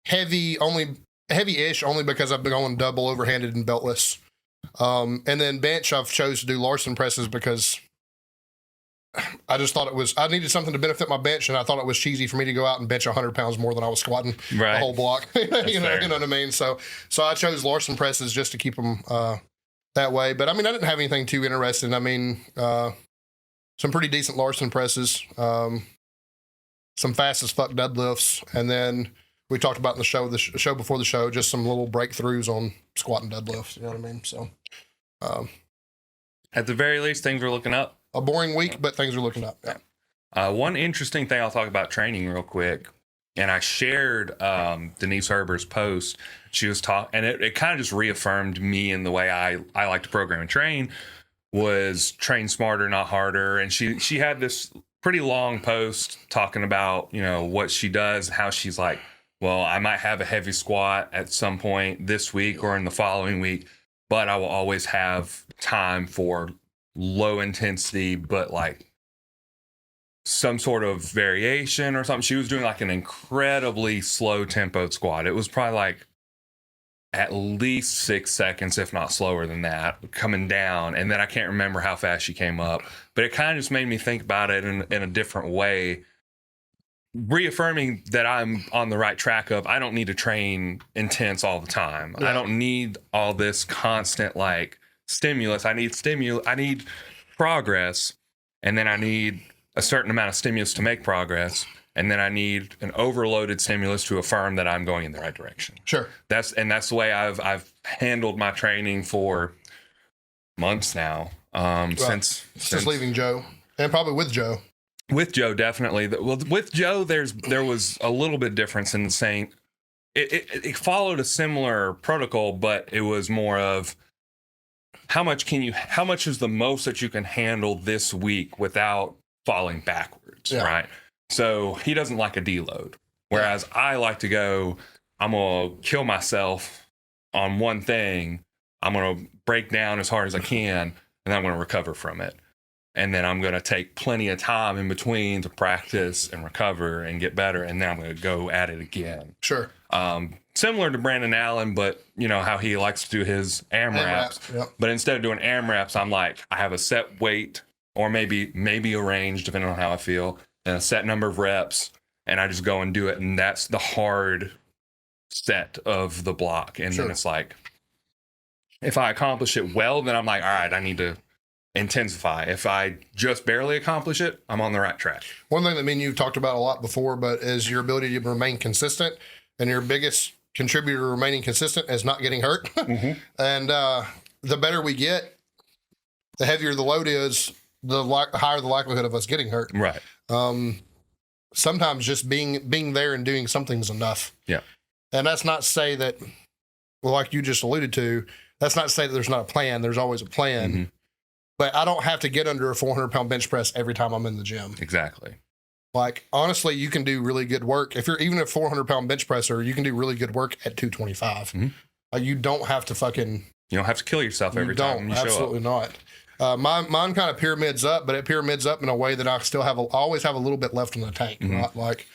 heavy-ish only because I've been going double overhanded and beltless. And then bench, I've chose to do Larson presses because I just thought I needed something to benefit my bench, and I thought it was cheesy for me to go out and bench 100 pounds more than I was squatting the whole block. you know what I mean? So I chose Larson presses just to keep them that way. But I mean, I didn't have anything too interesting. I mean, some pretty decent Larson presses, some fast as fuck deadlifts, and then we talked about in the show before the show, just some little breakthroughs on squat and deadlifts. You know what I mean? So, at the very least, things are looking up. A boring week, but things are looking up. Yeah. One interesting thing I'll talk about training real quick, and I shared Denise Herber's post. She was talking, and it kind of just reaffirmed me in the way I like to program and train, was train smarter, not harder. And she had this pretty long post talking about, you know, what she does, how she's like, well, I might have a heavy squat at some point this week or in the following week, but I will always have time for low intensity, but like some sort of variation or something. She was doing like an incredibly slow tempoed squat. It was probably like at least 6 seconds, if not slower than that, coming down. And then I can't remember how fast she came up, but it kind of just made me think about it in a different way, reaffirming that I'm on the right track of, I don't need to train intense all the time. I don't need all this constant like stimulus. I need progress, and then I need a certain amount of stimulus to make progress, and then I need an overloaded stimulus to affirm that I'm going in the right direction. Sure. That's the way I've handled my training for months now. Since leaving Joe, and probably with Joe. With Joe, definitely. Well, with Joe, there was a little bit difference in the saying. It followed a similar protocol, but it was more of how much is the most that you can handle this week without falling backwards, right? So he doesn't like a deload, whereas I like to go, I'm going to kill myself on one thing. I'm going to break down as hard as I can. and then I'm going to recover from it. And then I'm going to take plenty of time in between to practice and recover and get better. And then I'm going to go at it again. Sure. Similar to Brandon Allen, but you know how he likes to do his AMRAPs. Yep. But instead of doing AMRAPs, I'm like, I have a set weight or maybe a range, depending on how I feel, and a set number of reps. And I just go and do it. And that's the hard set of the block. And Sure. then it's like, if I accomplish it well, then I'm like, all right, I need to intensify. If I just barely accomplish it, I'm on the right track. One thing that me and you've talked about a lot before, but is your ability to remain consistent, and your biggest contributor to remaining consistent is not getting hurt. Mm-hmm. And the better we get, the heavier the load is, the higher the likelihood of us getting hurt. Right. Sometimes just being there and doing something is enough. Yeah. And that's not to say that, well, like you just alluded to, that's not to say that there's not a plan. There's always a plan. Mm-hmm. But I don't have to get under a 400-pound bench press every time I'm in the gym. Exactly. Like, honestly, you can do really good work. If you're even a 400-pound bench presser, you can do really good work at 225. Mhm. You don't have to fucking... You don't have to kill yourself every time you show up. Absolutely not. Mine kind of pyramids up, but it pyramids up in a way that I still have always have a little bit left in the tank. Mhm. Right?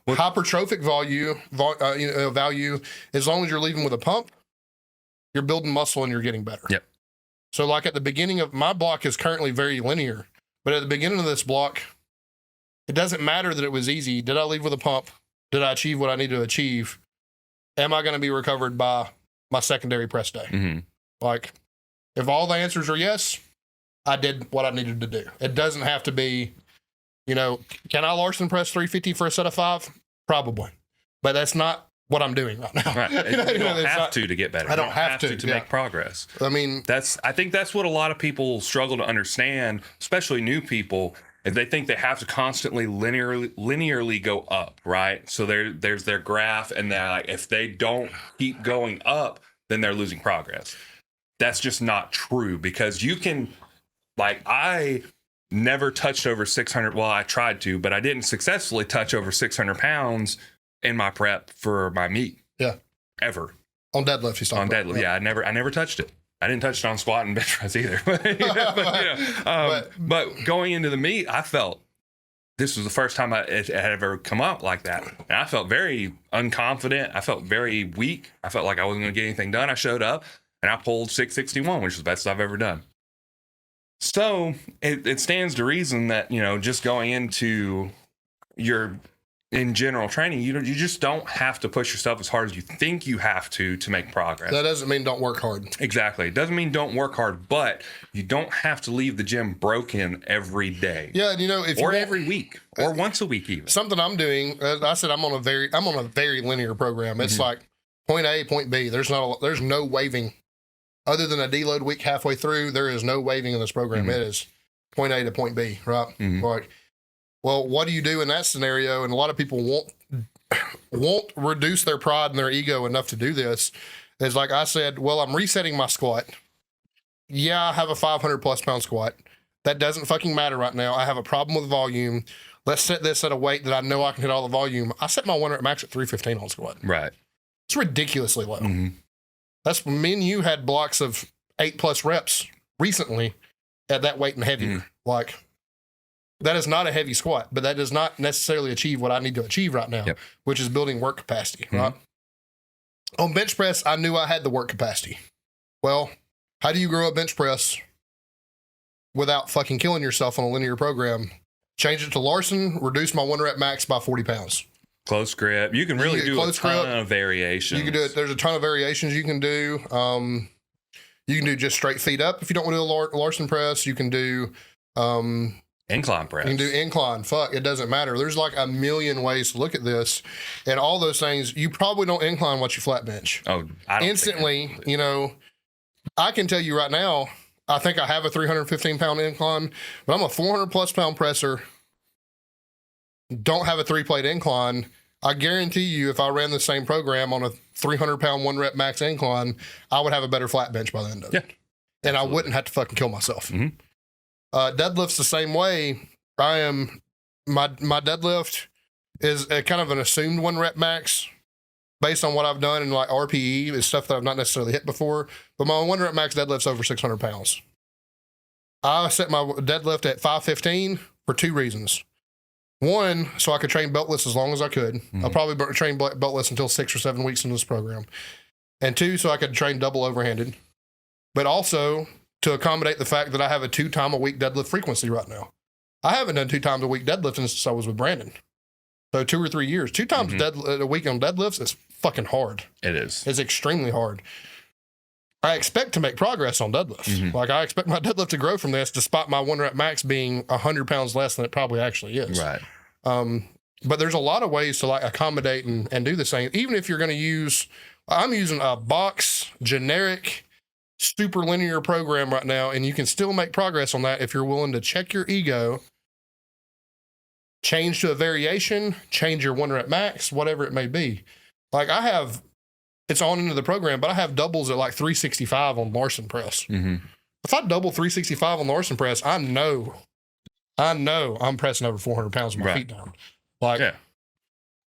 Hypertrophic value, as long as you're leaving with a pump, you're building muscle and you're getting better. Yep. So like at the beginning of my block is currently very linear, but at the beginning of this block, it doesn't matter that it was easy. Did I leave with a pump? Did I achieve what I need to achieve? Am I going to be recovered by my secondary press day? Mm-hmm. Like, if all the answers are yes, I did what I needed to do. It doesn't have to be, can I Larson press 350 for a set of 5? Probably. But that's not what I'm doing right now. Right. You don't have to get better. I don't You have to, yeah. make progress. I mean, I think that's what a lot of people struggle to understand, especially new people. If they think they have to constantly linearly go up, right? So there's their graph, and they're like, if they don't keep going up, then they're losing progress. That's just not true, because you can, I never touched over 600. Well, I tried to, but I didn't successfully touch over 600 pounds in my prep for my meet. Yeah. Ever. On deadlift, he's talking On about. deadlift. Yeah, I never touched it. I didn't touch it on squat and bench press either. But going into the meet, I felt this was the first time it had ever come up like that. And I felt very unconfident. I felt very weak. I felt like I wasn't going to get anything done. I showed up and I pulled 661, which is the best I've ever done. So it stands to reason that, just going into your in general training, you just don't have to push yourself as hard as you think you have to make progress. That doesn't mean don't work hard. Exactly. It doesn't mean don't work hard, but you don't have to leave the gym broken every day. Yeah, every week, or once a week even. Something I'm doing, as I said, I'm on a very linear program. It's like point A, point B. There's no waving. Other than a deload week halfway through, there is no waving in this program. It is point A to point B, right? Like, well, what do you do in that scenario? And a lot of people won't reduce their pride and their ego enough to do this. Is like I said, well, I'm resetting my squat. Yeah, I have a 500 plus pound squat. That doesn't fucking matter right now. I have a problem with volume. Let's set this at a weight that I know I can hit all the volume. I set my 1 rep max at 315 on squat. Right. It's ridiculously low. Mm-hmm. That's me and you had blocks of 8+ reps recently at that weight and heavier. Like, that is not a heavy squat, but that does not necessarily achieve what I need to achieve right now, which is building work capacity, right? On bench press, I knew I had the work capacity. Well, how do you grow a bench press without fucking killing yourself on a linear program? Change it to Larson, reduce my 1 rep max by 40 pounds. Close grip. You can really do a ton of variations. You can do it. There's a ton of variations you can do. You can do just straight feet up if you don't want to do a Larson press. You can do incline press. You can do incline. Fuck, it doesn't matter. There's like a million ways to look at this, and all those things. You probably don't incline what you flat bench. Oh, I don't instantly. I can tell you right now. I think I have a 315 pound incline, but I'm a 400 plus pound presser. Don't have a 3-plate incline. I guarantee you, if I ran the same program on a 300 pound 1 rep max incline, I would have a better flat bench by the end of it. And I wouldn't have to fucking kill myself. Deadlift's the same way. My deadlift is a kind of an assumed 1 rep max. based on what I've done in like RPE is stuff that I've not necessarily hit before. But my 1 rep max deadlift's over 600 pounds. I set my deadlift at 515 for 2 reasons. One, so I could train beltless as long as I could. I'll probably train beltless until 6 or 7 weeks into this program. And 2, so I could train double overhanded. But also to accommodate the fact that I have a 2-time-a-week deadlift frequency right now. I haven't done 2 times a week deadlifting since I was with Brandon. So 2 or 3 years. 2 times a week on deadlifts is fucking hard. It is. It's extremely hard. I expect to make progress on deadlifts. Like I expect my deadlift to grow from this, despite my 1 rep max being 100 pounds less than it probably actually is. Right. But there's a lot of ways to like accommodate and do the same. Even if you're going to use, I'm using a box generic super linear program right now, and you can still make progress on that if you're willing to check your ego, change to a variation, change your 1 rep max, whatever it may be. Like I have, it's on into the program, but I have doubles at like 365 on Larson press. If I double 365 on Larson press, I know I'm pressing over 400 pounds with my feet down. Like,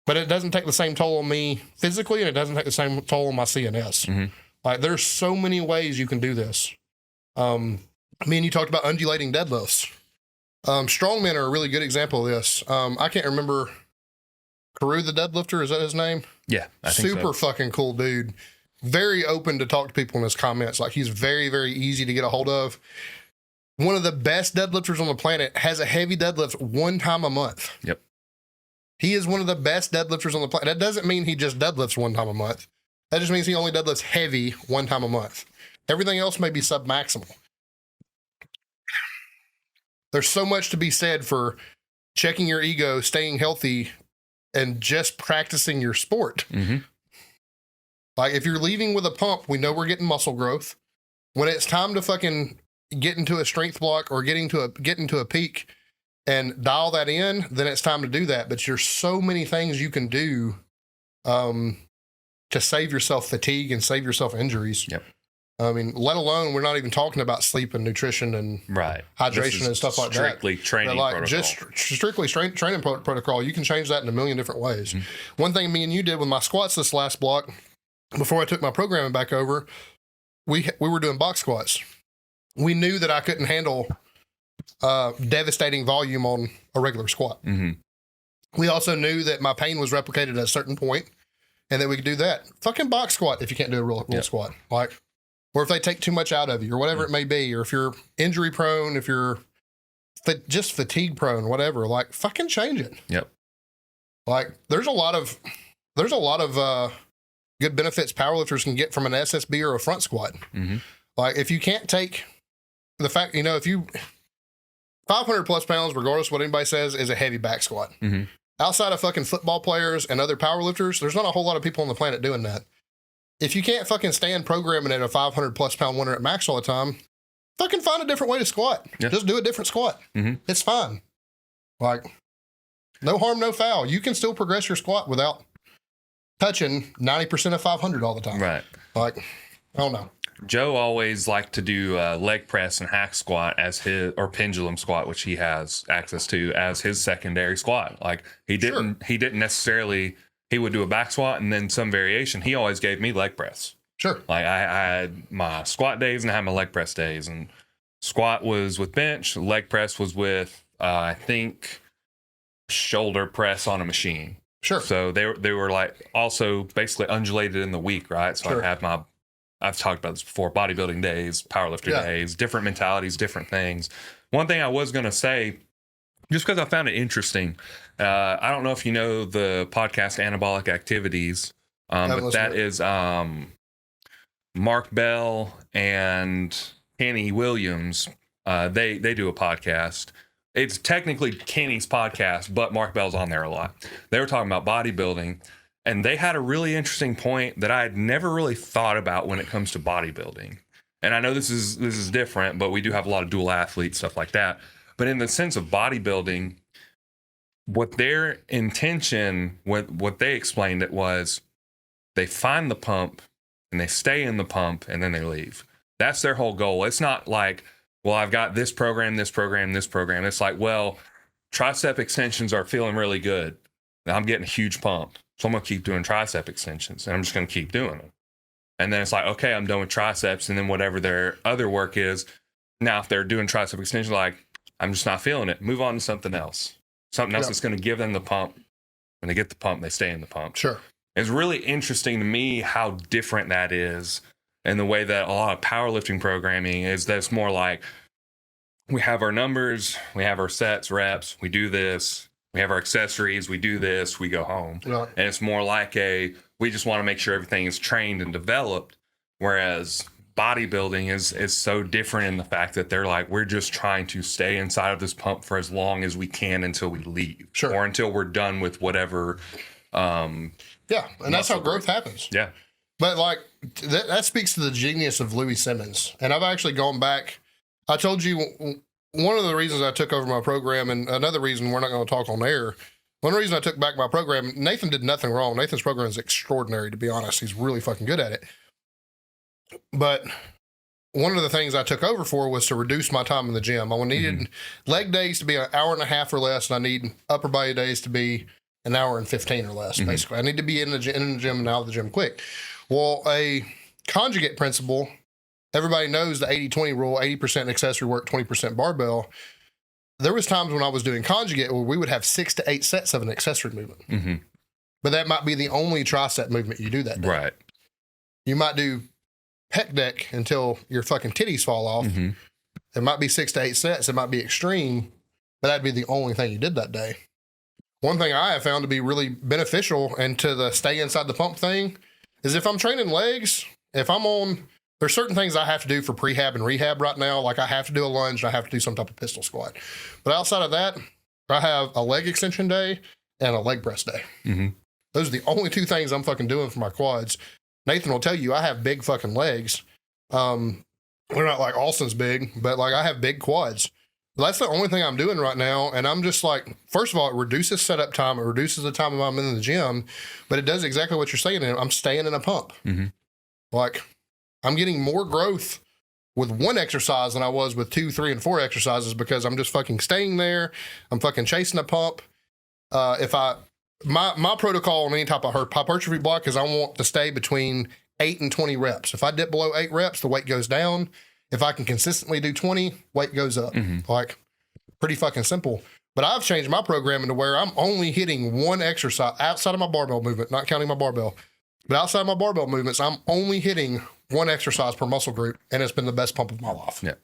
but it doesn't take the same toll on me physically, and it doesn't take the same toll on my CNS. Like there's so many ways you can do this. Me and you talked about undulating deadlifts. Strongmen are a really good example of this. I can't remember Carew the deadlifter. Is that his name? Yeah. I think Super fucking cool dude. Very open to talk to people in his comments. Like he's very, very easy to get a hold of. One of the best deadlifters on the planet, has a heavy deadlift 1 time a month. Yep. He is one of the best deadlifters on the planet. That doesn't mean he just deadlifts 1 time a month. That just means he only deadlifts heavy 1 time a month. Everything else may be submaximal. There's so much to be said for checking your ego, staying healthy, and just practicing your sport. Like if you're leaving with a pump, we know we're getting muscle growth. When it's time to fucking get into a strength block or get into a peak and dial that in, then it's time to do that. But there's so many things you can do to save yourself fatigue and save yourself injuries. Yep. I mean, let alone we're not even talking about sleep and nutrition and hydration and stuff like that. Strictly training like protocol. Just strictly training protocol. You can change that in a million different ways. One thing me and you did with my squats this last block, before I took my programming back over, we were doing box squats. We knew that I couldn't handle devastating volume on a regular squat. We also knew that my pain was replicated at a certain point and that we could do that. Fucking box squat if you can't do a real squat. Like, or if they take too much out of you or whatever it may be, or if you're injury prone, if you're just fatigue prone, whatever, like fucking change it. Yep. Like there's a lot of good benefits powerlifters can get from an SSB or a front squat. Like if you can't take the fact, if you 500 plus pounds, regardless of what anybody says, is a heavy back squat. Outside of fucking football players and other powerlifters, there's not a whole lot of people on the planet doing that. If you can't fucking stand programming at a 500 plus pound 1 rep max all the time, fucking find a different way to squat. Just do a different squat. It's fine. Like, no harm, no foul. You can still progress your squat without touching 90% of 500 all the time. Right. Like, I don't know. Joe always liked to do leg press and hack squat as his, or pendulum squat, which he has access to, as his secondary squat. Like he didn't necessarily, he would do a back squat and then some variation. He always gave me leg press. Sure. Like I had my squat days and I had my leg press days, and squat was with bench. Leg press was with, I think, shoulder press on a machine. Sure. So they were like also basically undulated in the week, right? So I'd have I've talked about this before, bodybuilding days, powerlifter days, different mentalities, different things. One thing I was going to say, just because I found it interesting, I don't know if you know the podcast Anabolic Activities, but that is Mark Bell and Kenny Williams. They do a podcast. It's technically Kenny's podcast, but Mark Bell's on there a lot. They were talking about bodybuilding. And they had a really interesting point that I had never really thought about when it comes to bodybuilding. And I know this is different, but we do have a lot of dual athletes, stuff like that. But in the sense of bodybuilding, what their intention, what they explained it was, they find the pump and they stay in the pump and then they leave. That's their whole goal. It's not like, well, I've got this program, this program, this program. It's like, well, tricep extensions are feeling really good. I'm getting a huge pump. So I'm going to keep doing tricep extensions and I'm just going to keep doing them. And then it's like, okay, I'm done with triceps. And then whatever their other work is, now if they're doing tricep extensions, like, I'm just not feeling it, move on to something else. Something else that's going to give them the pump. When they get the pump, they stay in the pump. Sure. It's really interesting to me how different that is, and the way that a lot of powerlifting programming is. That's more like, we have our numbers, we have our sets, reps, we do this, we have our accessories, we do this, we go home. Right. And it's more like we just want to make sure everything is trained and developed. Whereas bodybuilding is so different in the fact that they're like, we're just trying to stay inside of this pump for as long as we can until we leave. Sure. Or until we're done with whatever. Yeah. And that's how growth happens. Yeah. But like that speaks to the genius of Louis Simmons. And I've actually gone back. I told you one of the reasons I took over my program, and another reason we're not going to talk on air. One reason I took back my program, Nathan did nothing wrong. Nathan's program is extraordinary, to be honest. He's really fucking good at it. But one of the things I took over for was to reduce my time in the gym. I needed leg days to be an hour and a half or less, and I need upper body days to be an hour and 15 or less, basically. I need to be in the gym and out of the gym quick. Well, a conjugate principle, everybody knows the 80-20 rule, 80% accessory work, 20% barbell. There was times when I was doing conjugate where we would have 6 to 8 sets of an accessory movement. But that might be the only tricep movement you do that day. Right. You might do pec deck until your fucking titties fall off. It might be 6 to 8 sets. It might be extreme, but that'd be the only thing you did that day. One thing I have found to be really beneficial and to the stay inside the pump thing is if I'm training legs, there's certain things I have to do for prehab and rehab right now. Like I have to do a lunge and I have to do some type of pistol squat. But outside of that, I have a leg extension day and a leg press day. Those are the only 2 things I'm fucking doing for my quads. Nathan will tell you I have big fucking legs. We're not like Austin's big, but like I have big quads. That's the only thing I'm doing right now. And I'm just like, first of all, it reduces setup time. It reduces the time I'm in the gym, but it does exactly what you're saying. I'm staying in a pump. Like I'm getting more growth with 1 exercise than I was with 2, 3, and 4 exercises because I'm just fucking staying there. I'm fucking chasing a pump. My protocol on any type of hypertrophy block is I want to stay between 8 and 20 reps. If I dip below 8 reps, the weight goes down. If I can consistently do 20, weight goes up. Like pretty fucking simple. But I've changed my programming to where I'm only hitting 1 exercise outside of my barbell movement, not counting my barbell. But outside of my barbell movements, I'm only hitting 1 exercise per muscle group, and it's been the best pump of my life. Yeah.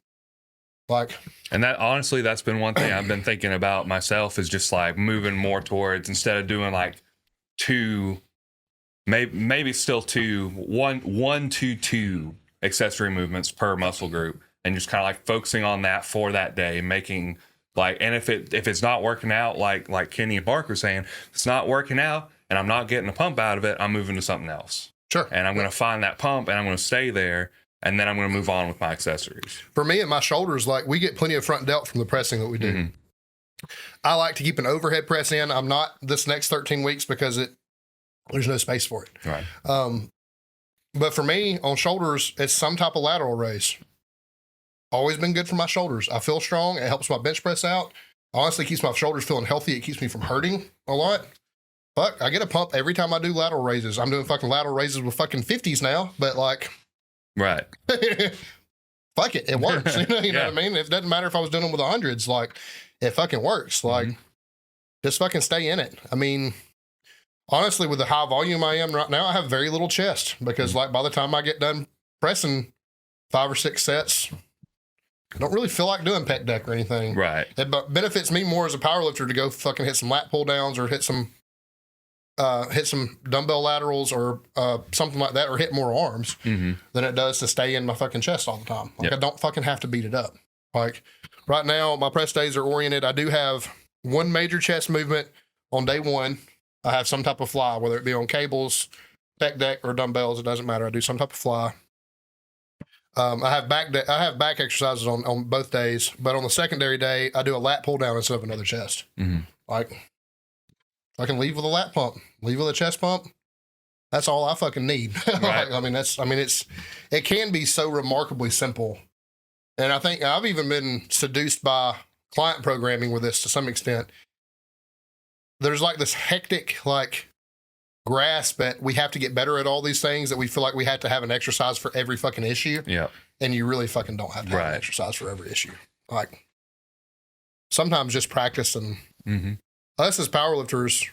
Like, and that honestly, that's been one thing I've been thinking about myself is just like moving more towards, instead of doing like 2, maybe still 2, 1 to 2 accessory movements per muscle group, and just kind of like focusing on that for that day, making like, and if it's not working out, like Kenny and Barker saying, if it's not working out and I'm not getting a pump out of it, I'm moving to something else. Sure. And I'm going to find that pump and I'm going to stay there. And then I'm going to move on with my accessories. For me and my shoulders, like we get plenty of front delt from the pressing that we do. I like to keep an overhead press in. I'm not this next 13 weeks because there's no space for it. Right. But for me on shoulders, it's some type of lateral raise. Always been good for my shoulders. I feel strong. It helps my bench press out. Honestly, keeps my shoulders feeling healthy. It keeps me from hurting a lot. Fuck, I get a pump every time I do lateral raises. I'm doing fucking lateral raises with fucking 50s now, but like, right. Fuck it. It works. You know what I mean? It doesn't matter if I was doing them with 100s. Like, it fucking works. Like, just fucking stay in it. I mean, honestly, with the high volume I am right now, I have very little chest because, like, by the time I get done pressing 5 or 6 sets, I don't really feel like doing pec deck or anything. Right. It benefits me more as a powerlifter to go fucking hit some lat pull downs or hit some dumbbell laterals or something like that, or hit more arms than it does to stay in my fucking chest all the time. Like I don't fucking have to beat it up. Like right now, my press days are oriented. I do have 1 major chest movement on day 1. I have some type of fly, whether it be on cables, pec deck, or dumbbells. It doesn't matter. I do some type of fly. I have back exercises on both days, but on the secondary day, I do a lat pull down instead of another chest. Like, I can leave with a lat pump, leave with a chest pump. That's all I fucking need. Right. It can be so remarkably simple. And I think I've even been seduced by client programming with this to some extent. There's like this hectic, like grasp at we have to get better at all these things, that we feel like we have to have an exercise for every fucking issue. Yeah. And you really fucking don't have to have an exercise for every issue. Like sometimes just practice, and us as powerlifters,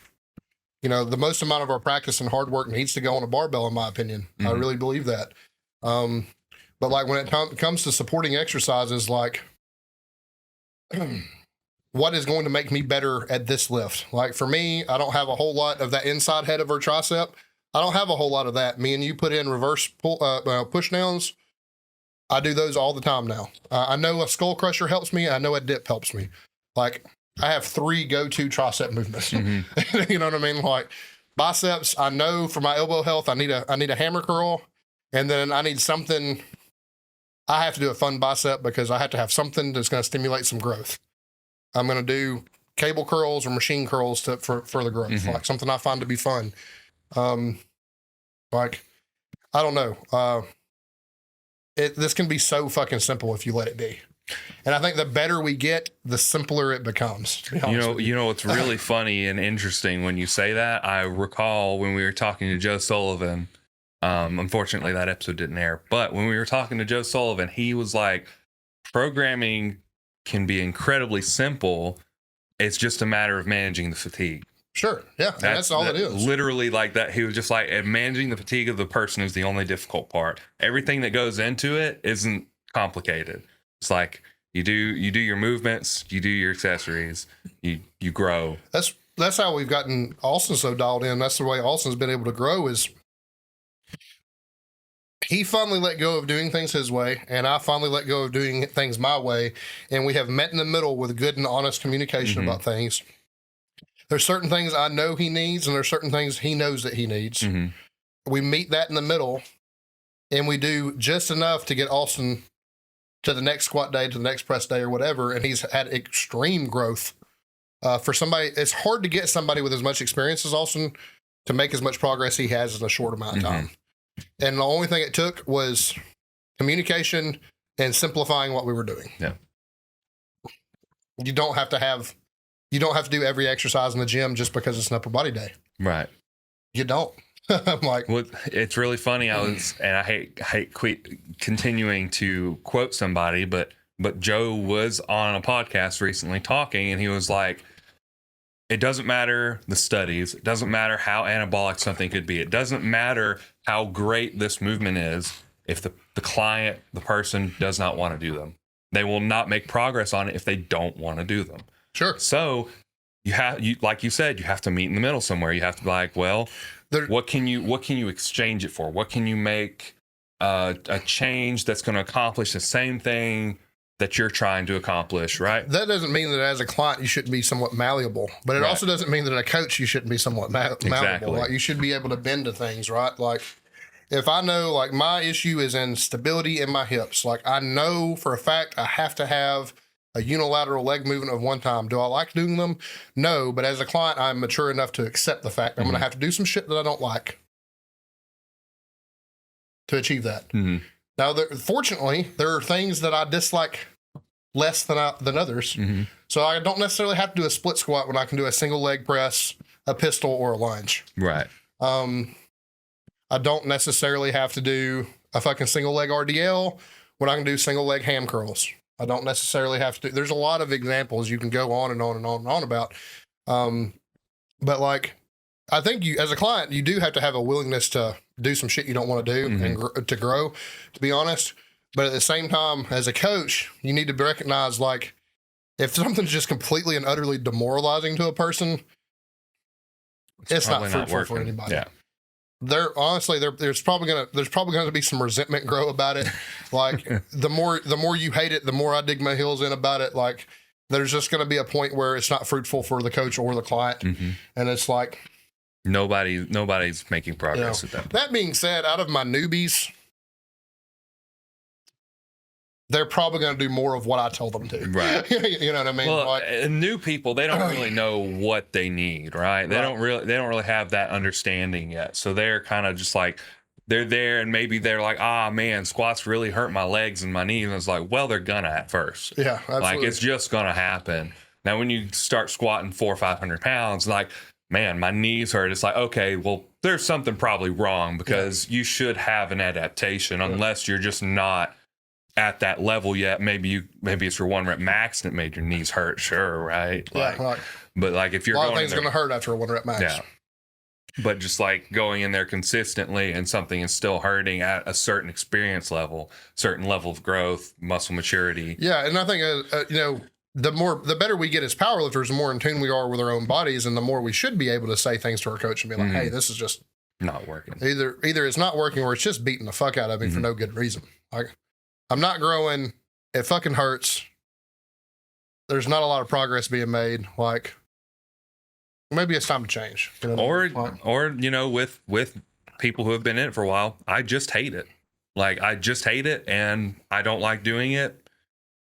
you know, the most amount of our practice and hard work needs to go on a barbell, in my opinion. I really believe that. But like when it comes to supporting exercises, like what is going to make me better at this lift? Like for me, I don't have a whole lot of that inside head of our tricep. I don't have a whole lot of that. Me and you put in reverse push downs. I do those all the time now. I know a skull crusher helps me. I know a dip helps me. Like I have 3 go-to tricep movements. You know what I mean? Like biceps, I know for my elbow health, I need a hammer curl, and then I need something. I have to do a fun bicep because I have to have something that's going to stimulate some growth. I'm going to do cable curls or machine curls for the growth, like something I find to be fun. Like I don't know. This can be so fucking simple if you let it be. And I think the better we get, the simpler it becomes. You know, it's really funny and interesting when you say that. I recall when we were talking to Joe Sullivan, unfortunately that episode didn't air, but when we were talking to Joe Sullivan, he was like, programming can be incredibly simple. It's just a matter of managing the fatigue. Sure. Yeah. That's all it is. Literally like that. He was just like, managing the fatigue of the person is the only difficult part. Everything that goes into it isn't complicated. It's like you do your movements, you do your accessories, you grow. That's how we've gotten Austin so dialed in. That's the way Austin's been able to grow, is he finally let go of doing things his way, and I finally let go of doing things my way. And we have met in the middle with good and honest communication about things. There's certain things I know he needs, and there's certain things he knows that he needs. We meet that in the middle, and we do just enough to get Austin to the next squat day, to the next press day or whatever. And he's had extreme growth. For somebody, it's hard to get somebody with as much experience as Austin to make as much progress he has in a short amount of time. And the only thing it took was communication and simplifying what we were doing. Yeah. You don't have to do every exercise in the gym just because it's an upper body day. Right. You don't. I'm like, well, it's really funny. I hate continuing to quote somebody, but Joe was on a podcast recently talking, and he was like, it doesn't matter the studies. It doesn't matter how anabolic something could be. It doesn't matter how great this movement is. If the client, the person does not want to do them, they will not make progress on it if they don't want to do them. Sure. So like you said, you have to meet in the middle somewhere. You have to be like, well, what can you exchange it for? What can you make a change that's going to accomplish the same thing that you're trying to accomplish, right? That doesn't mean that as a client you shouldn't be somewhat malleable, but it also doesn't mean that as a coach you shouldn't be somewhat malleable. Exactly. Like you should be able to bend to things, right? Like if I know, like my issue is in stability in my hips, like I know for a fact I have to have a unilateral leg movement of one time. Do I like doing them? No, but as a client, I'm mature enough to accept the fact I'm going to have to do some shit that I don't like to achieve that. Now, fortunately, there are things that I dislike less than others. So I don't necessarily have to do a split squat when I can do a single leg press, a pistol, or a lunge. Right. I don't necessarily have to do a fucking single leg RDL when I can do single leg ham curls. I don't necessarily have to. There's a lot of examples you can go on and on and on and on about. But like, I think you, as a client, you do have to have a willingness to do some shit you don't want to do and to grow, to be honest. But at the same time, as a coach, you need to recognize, like, if something's just completely and utterly demoralizing to a person, it's not fruitful for anybody. Yeah. There's probably gonna be some resentment grow about it. Like the more you hate it, the more I dig my heels in about it. Like there's just gonna be a point where it's not fruitful for the coach or the client, and it's like nobody's making progress with that. That being said, out of my newbies, they're probably going to do more of what I tell them to. Right. You know what I mean? Well, like, new people, they don't really know what they need, right? They don't really have that understanding yet. So they're kind of just like, they're there and maybe they're like, man, squats really hurt my legs and my knees. And it's like, well, they're gonna at first. Yeah, absolutely. Like it's just gonna happen. Now, when you start squatting 400 or 500 pounds, like man, my knees hurt. It's like, okay, well, there's something probably wrong because you should have an adaptation unless you're just not at that level yet. Maybe it's your 1 rep max that made your knees hurt. Sure. Right. But like if you're a lot of things going to hurt after a 1 rep max. Yeah. But just like going in there consistently and something is still hurting at a certain experience level, certain level of growth, muscle maturity. Yeah. And I think, the better we get as powerlifters, the more in tune we are with our own bodies, and the more we should be able to say things to our coach and be like, hey, this is just not working. Either it's not working or it's just beating the fuck out of me for no good reason. Like, I'm not growing. It fucking hurts. There's not a lot of progress being made. Like, maybe it's time to change. You know, or with people who have been in it for a while, I just hate it. Like, I just hate it, and I don't like doing it.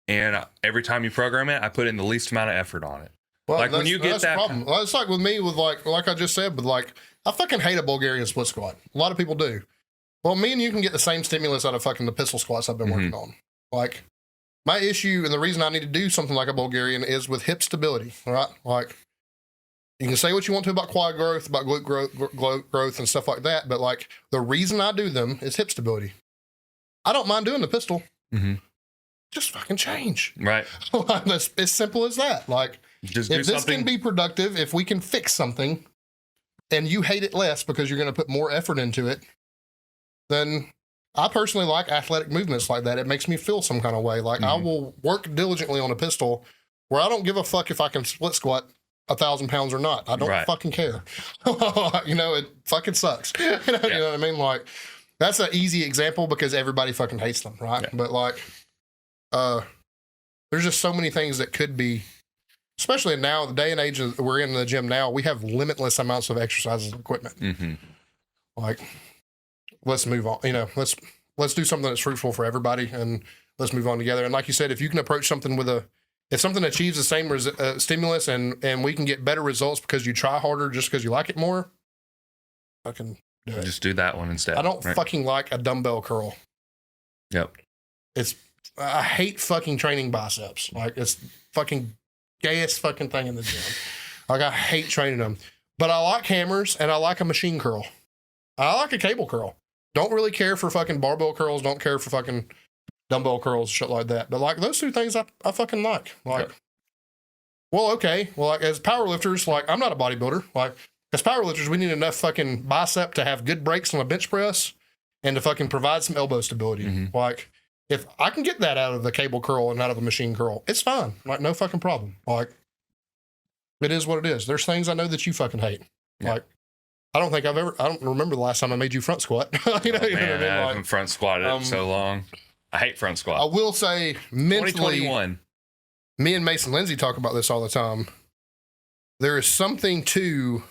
And every time you program it, I put in the least amount of effort on it. Well, like when you get that problem. Well, it's like with me with like I just said, with like, I fucking hate a Bulgarian split squat. A lot of people do. Well, me and you can get the same stimulus out of fucking the pistol squats I've been working on. Like, my issue and the reason I need to do something like a Bulgarian is with hip stability, right? Like, you can say what you want to about quad growth, about glute growth and stuff like that, but like, the reason I do them is hip stability. I don't mind doing the pistol. Just fucking change. Right. It's as simple as that. Like, just if this can be productive, if we can fix something and you hate it less because you're going to put more effort into it, then I personally like athletic movements like that. It makes me feel some kind of way. Like, I will work diligently on a pistol where I don't give a fuck if I can split squat 1,000 pounds or not. I don't fucking care. It fucking sucks. You know what I mean? Like, that's an easy example because everybody fucking hates them, right? Yeah. But like, there's just so many things that could be, especially now, the day and age that we're in the gym now, we have limitless amounts of exercises and equipment. Like, let's move on. Let's do something that's fruitful for everybody, and let's move on together. And like you said, if you can approach something if something achieves the same stimulus and we can get better results because you try harder just because you like it more, fucking do it. Just do that one instead. I don't fucking like a dumbbell curl. Yep. I hate fucking training biceps. Like, it's fucking gayest fucking thing in the gym. Like, I hate training them. But I like hammers and I like a machine curl. I like a cable curl. Don't really care for fucking barbell curls. Don't care for fucking dumbbell curls, shit like that. But like, those two things I fucking like. Like, well, okay. Well, like, as powerlifters, like, I'm not a bodybuilder. Like, as powerlifters, we need enough fucking bicep to have good breaks on a bench press and to fucking provide some elbow stability. Like, if I can get that out of the cable curl and out of a machine curl, it's fine. Like, no fucking problem. Like, it is what it is. There's things I know that you fucking hate. Like, I don't remember the last time I made you front squat. You know what I mean? I haven't front squatted in so long. I hate front squat. I will say, mentally, 2021. Me and Mason Lindsay talk about this all the time. There is something to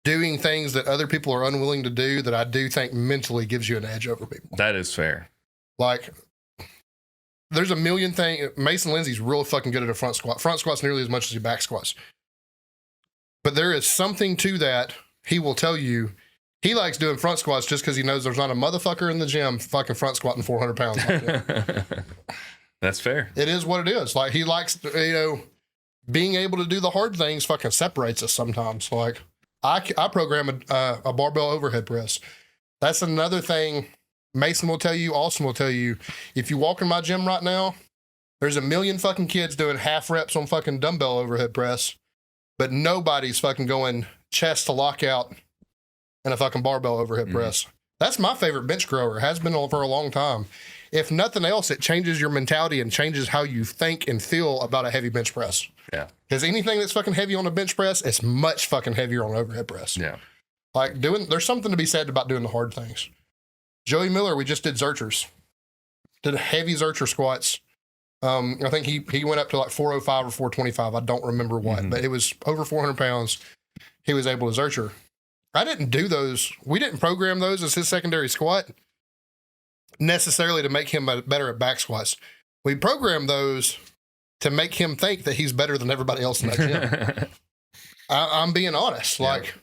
doing things that other people are unwilling to do that I do think mentally gives you an edge over people. That is fair. Like, there's a million things. Mason Lindsay's really fucking good at a front squat. Front squats nearly as much as he back squats. But there is something to that. He will tell you he likes doing front squats just because he knows there's not a motherfucker in the gym fucking front squatting 400 pounds. Like That's fair. It is what it is. Like, he likes, being able to do the hard things fucking separates us sometimes. Like, I program a barbell overhead press. That's another thing Mason will tell you, Austin will tell you. If you walk in my gym right now, there's a million fucking kids doing half reps on fucking dumbbell overhead press, but nobody's fucking going chest to lockout and a fucking barbell overhead press. That's my favorite bench grower. Has been for a long time. If nothing else, it changes your mentality and changes how you think and feel about a heavy bench press. Yeah. Because anything that's fucking heavy on a bench press, it's much fucking heavier on overhead press. Yeah. Like, there's something to be said about doing the hard things. Joey Miller, we just did Zerchers. Did heavy Zercher squats. I think he went up to like 405 or 425. I don't remember what, but it was over 400 pounds. He was able to Zercher. I didn't do those. We didn't program those as his secondary squat necessarily to make him better at back squats. We programmed those to make him think that he's better than everybody else in that gym. I'm being honest. Like,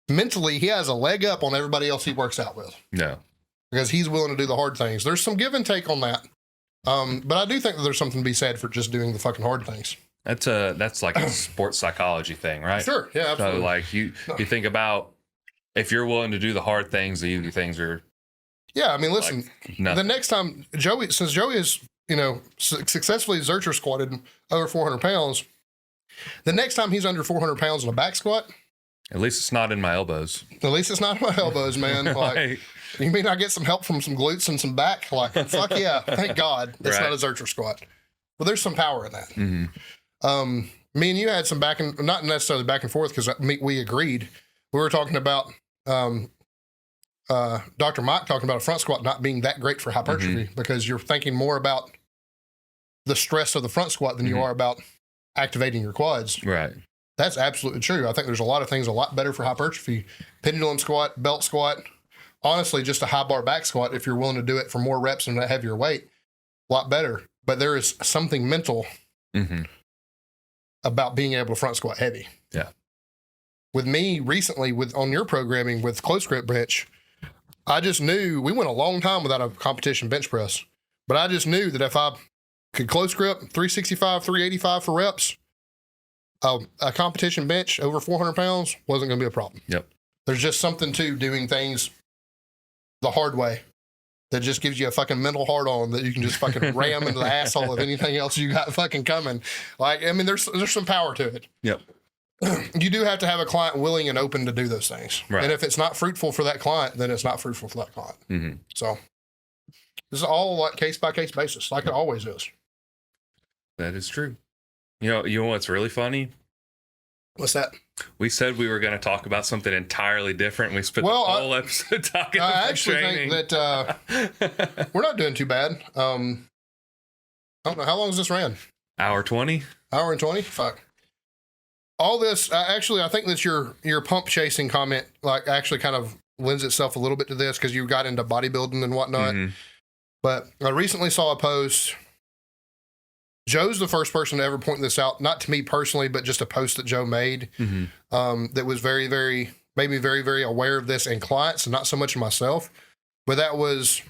mentally, he has a leg up on everybody else he works out with. Yeah. Because he's willing to do the hard things. There's some give and take on that. But I do think that there's something to be said for just doing the fucking hard things. That's like a sports psychology thing, right? Sure. Yeah, absolutely. So like you think about if you're willing to do the hard things, the easy things are. Yeah, I mean, listen, Like the next time since Joey is, successfully Zercher squatted over 400 pounds, the next time he's under 400 pounds in a back squat, at least it's not in my elbows. at least it's not in my elbows, man. Like, you mean I get some help from some glutes and some back? Like, fuck yeah, thank God it's not a Zercher squat. Well, there's some power in that. Mm-hmm. Me and you had some not necessarily back and forth because we agreed. We were talking about Dr. Mike talking about a front squat not being that great for hypertrophy because you're thinking more about the stress of the front squat than you are about activating your quads. Right. That's absolutely true. I think there's a lot of things a lot better for hypertrophy. Pendulum squat, belt squat, honestly, just a high bar back squat, if you're willing to do it for more reps and a heavier weight, a lot better. But there is something mental about being able to front squat heavy. Yeah. With me recently, on your programming with close grip bench, I just knew we went a long time without a competition bench press, but I just knew that if I could close grip 365, 385 for reps, a competition bench over 400 pounds wasn't going to be a problem. Yep. There's just something to doing things the hard way that just gives you a fucking mental hard on that you can just fucking ram into the asshole of anything else you got fucking coming. Like, I mean, there's some power to it. Yep. You do have to have a client willing and open to do those things. Right. And if it's not fruitful for that client, then it's not fruitful for that client. Mm-hmm. So this is all like case by case basis, like it always is. That is true. You know what's really funny? What's that? We said we were going to talk about something entirely different. We spent the whole episode talking about actually training. think that we're not doing too bad. I don't know. How long has this ran? Hour 20? Hour and 20? Fuck. All this, actually, I think that your pump chasing comment, like, actually kind of lends itself a little bit to this because you got into bodybuilding and whatnot. Mm-hmm. But I recently saw a post. Joe's the first person to ever point this out, not to me personally, but just a post that Joe made that was very, very, made me very, very aware of this in clients and not so much in myself. But that was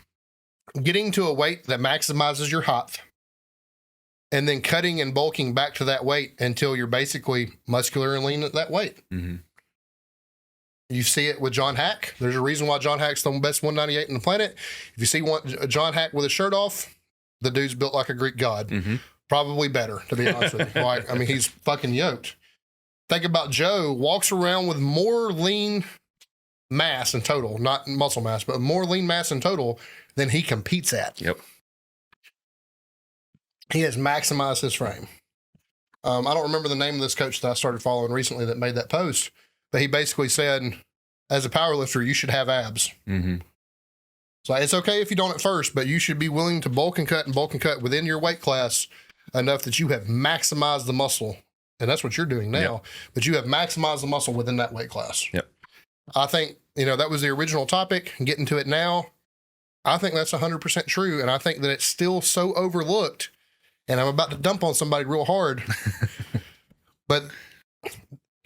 getting to a weight that maximizes your height and then cutting and bulking back to that weight until you're basically muscular and lean at that weight. Mm-hmm. You see it with John Hack. There's a reason why John Hack's the best 198 on the planet. If you see John Hack with his shirt off, the dude's built like a Greek god. Mm-hmm. Probably better, to be honest with you. Like, I mean, he's fucking yoked. Think about Joe walks around with more lean mass in total, not muscle mass, but more lean mass in total than he competes at. Yep. He has maximized his frame. I don't remember the name of this coach that I started following recently that made that post, but he basically said, as a powerlifter, you should have abs. Mm-hmm. So it's okay if you don't at first, but you should be willing to bulk and cut within your weight class enough that you have maximized the muscle. And that's what you're doing now, Yep. but you have maximized the muscle within that weight class. Yep. I think, that was the original topic. Getting to it now, I think that's 100% true. And I think that it's still so overlooked. And I'm about to dump on somebody real hard. But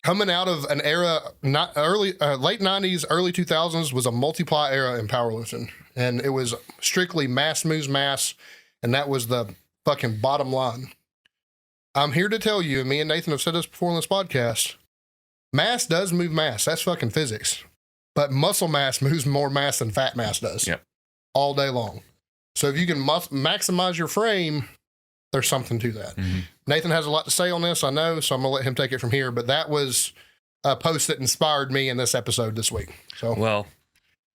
coming out of an era, not late 90s, early 2000s was a multiply era in powerlifting. And it was strictly mass moves mass. And that was the fucking bottom line. I'm here to tell you, and me and Nathan have said this before on this podcast, mass does move mass. That's fucking physics. But muscle mass moves more mass than fat mass does. Yep. All day long. So if you can maximize your frame, there's something to that. Mm-hmm. Nathan has a lot to say on this, I know, so I'm going to let him take it from here. But that was a post that inspired me in this episode this week. So, well,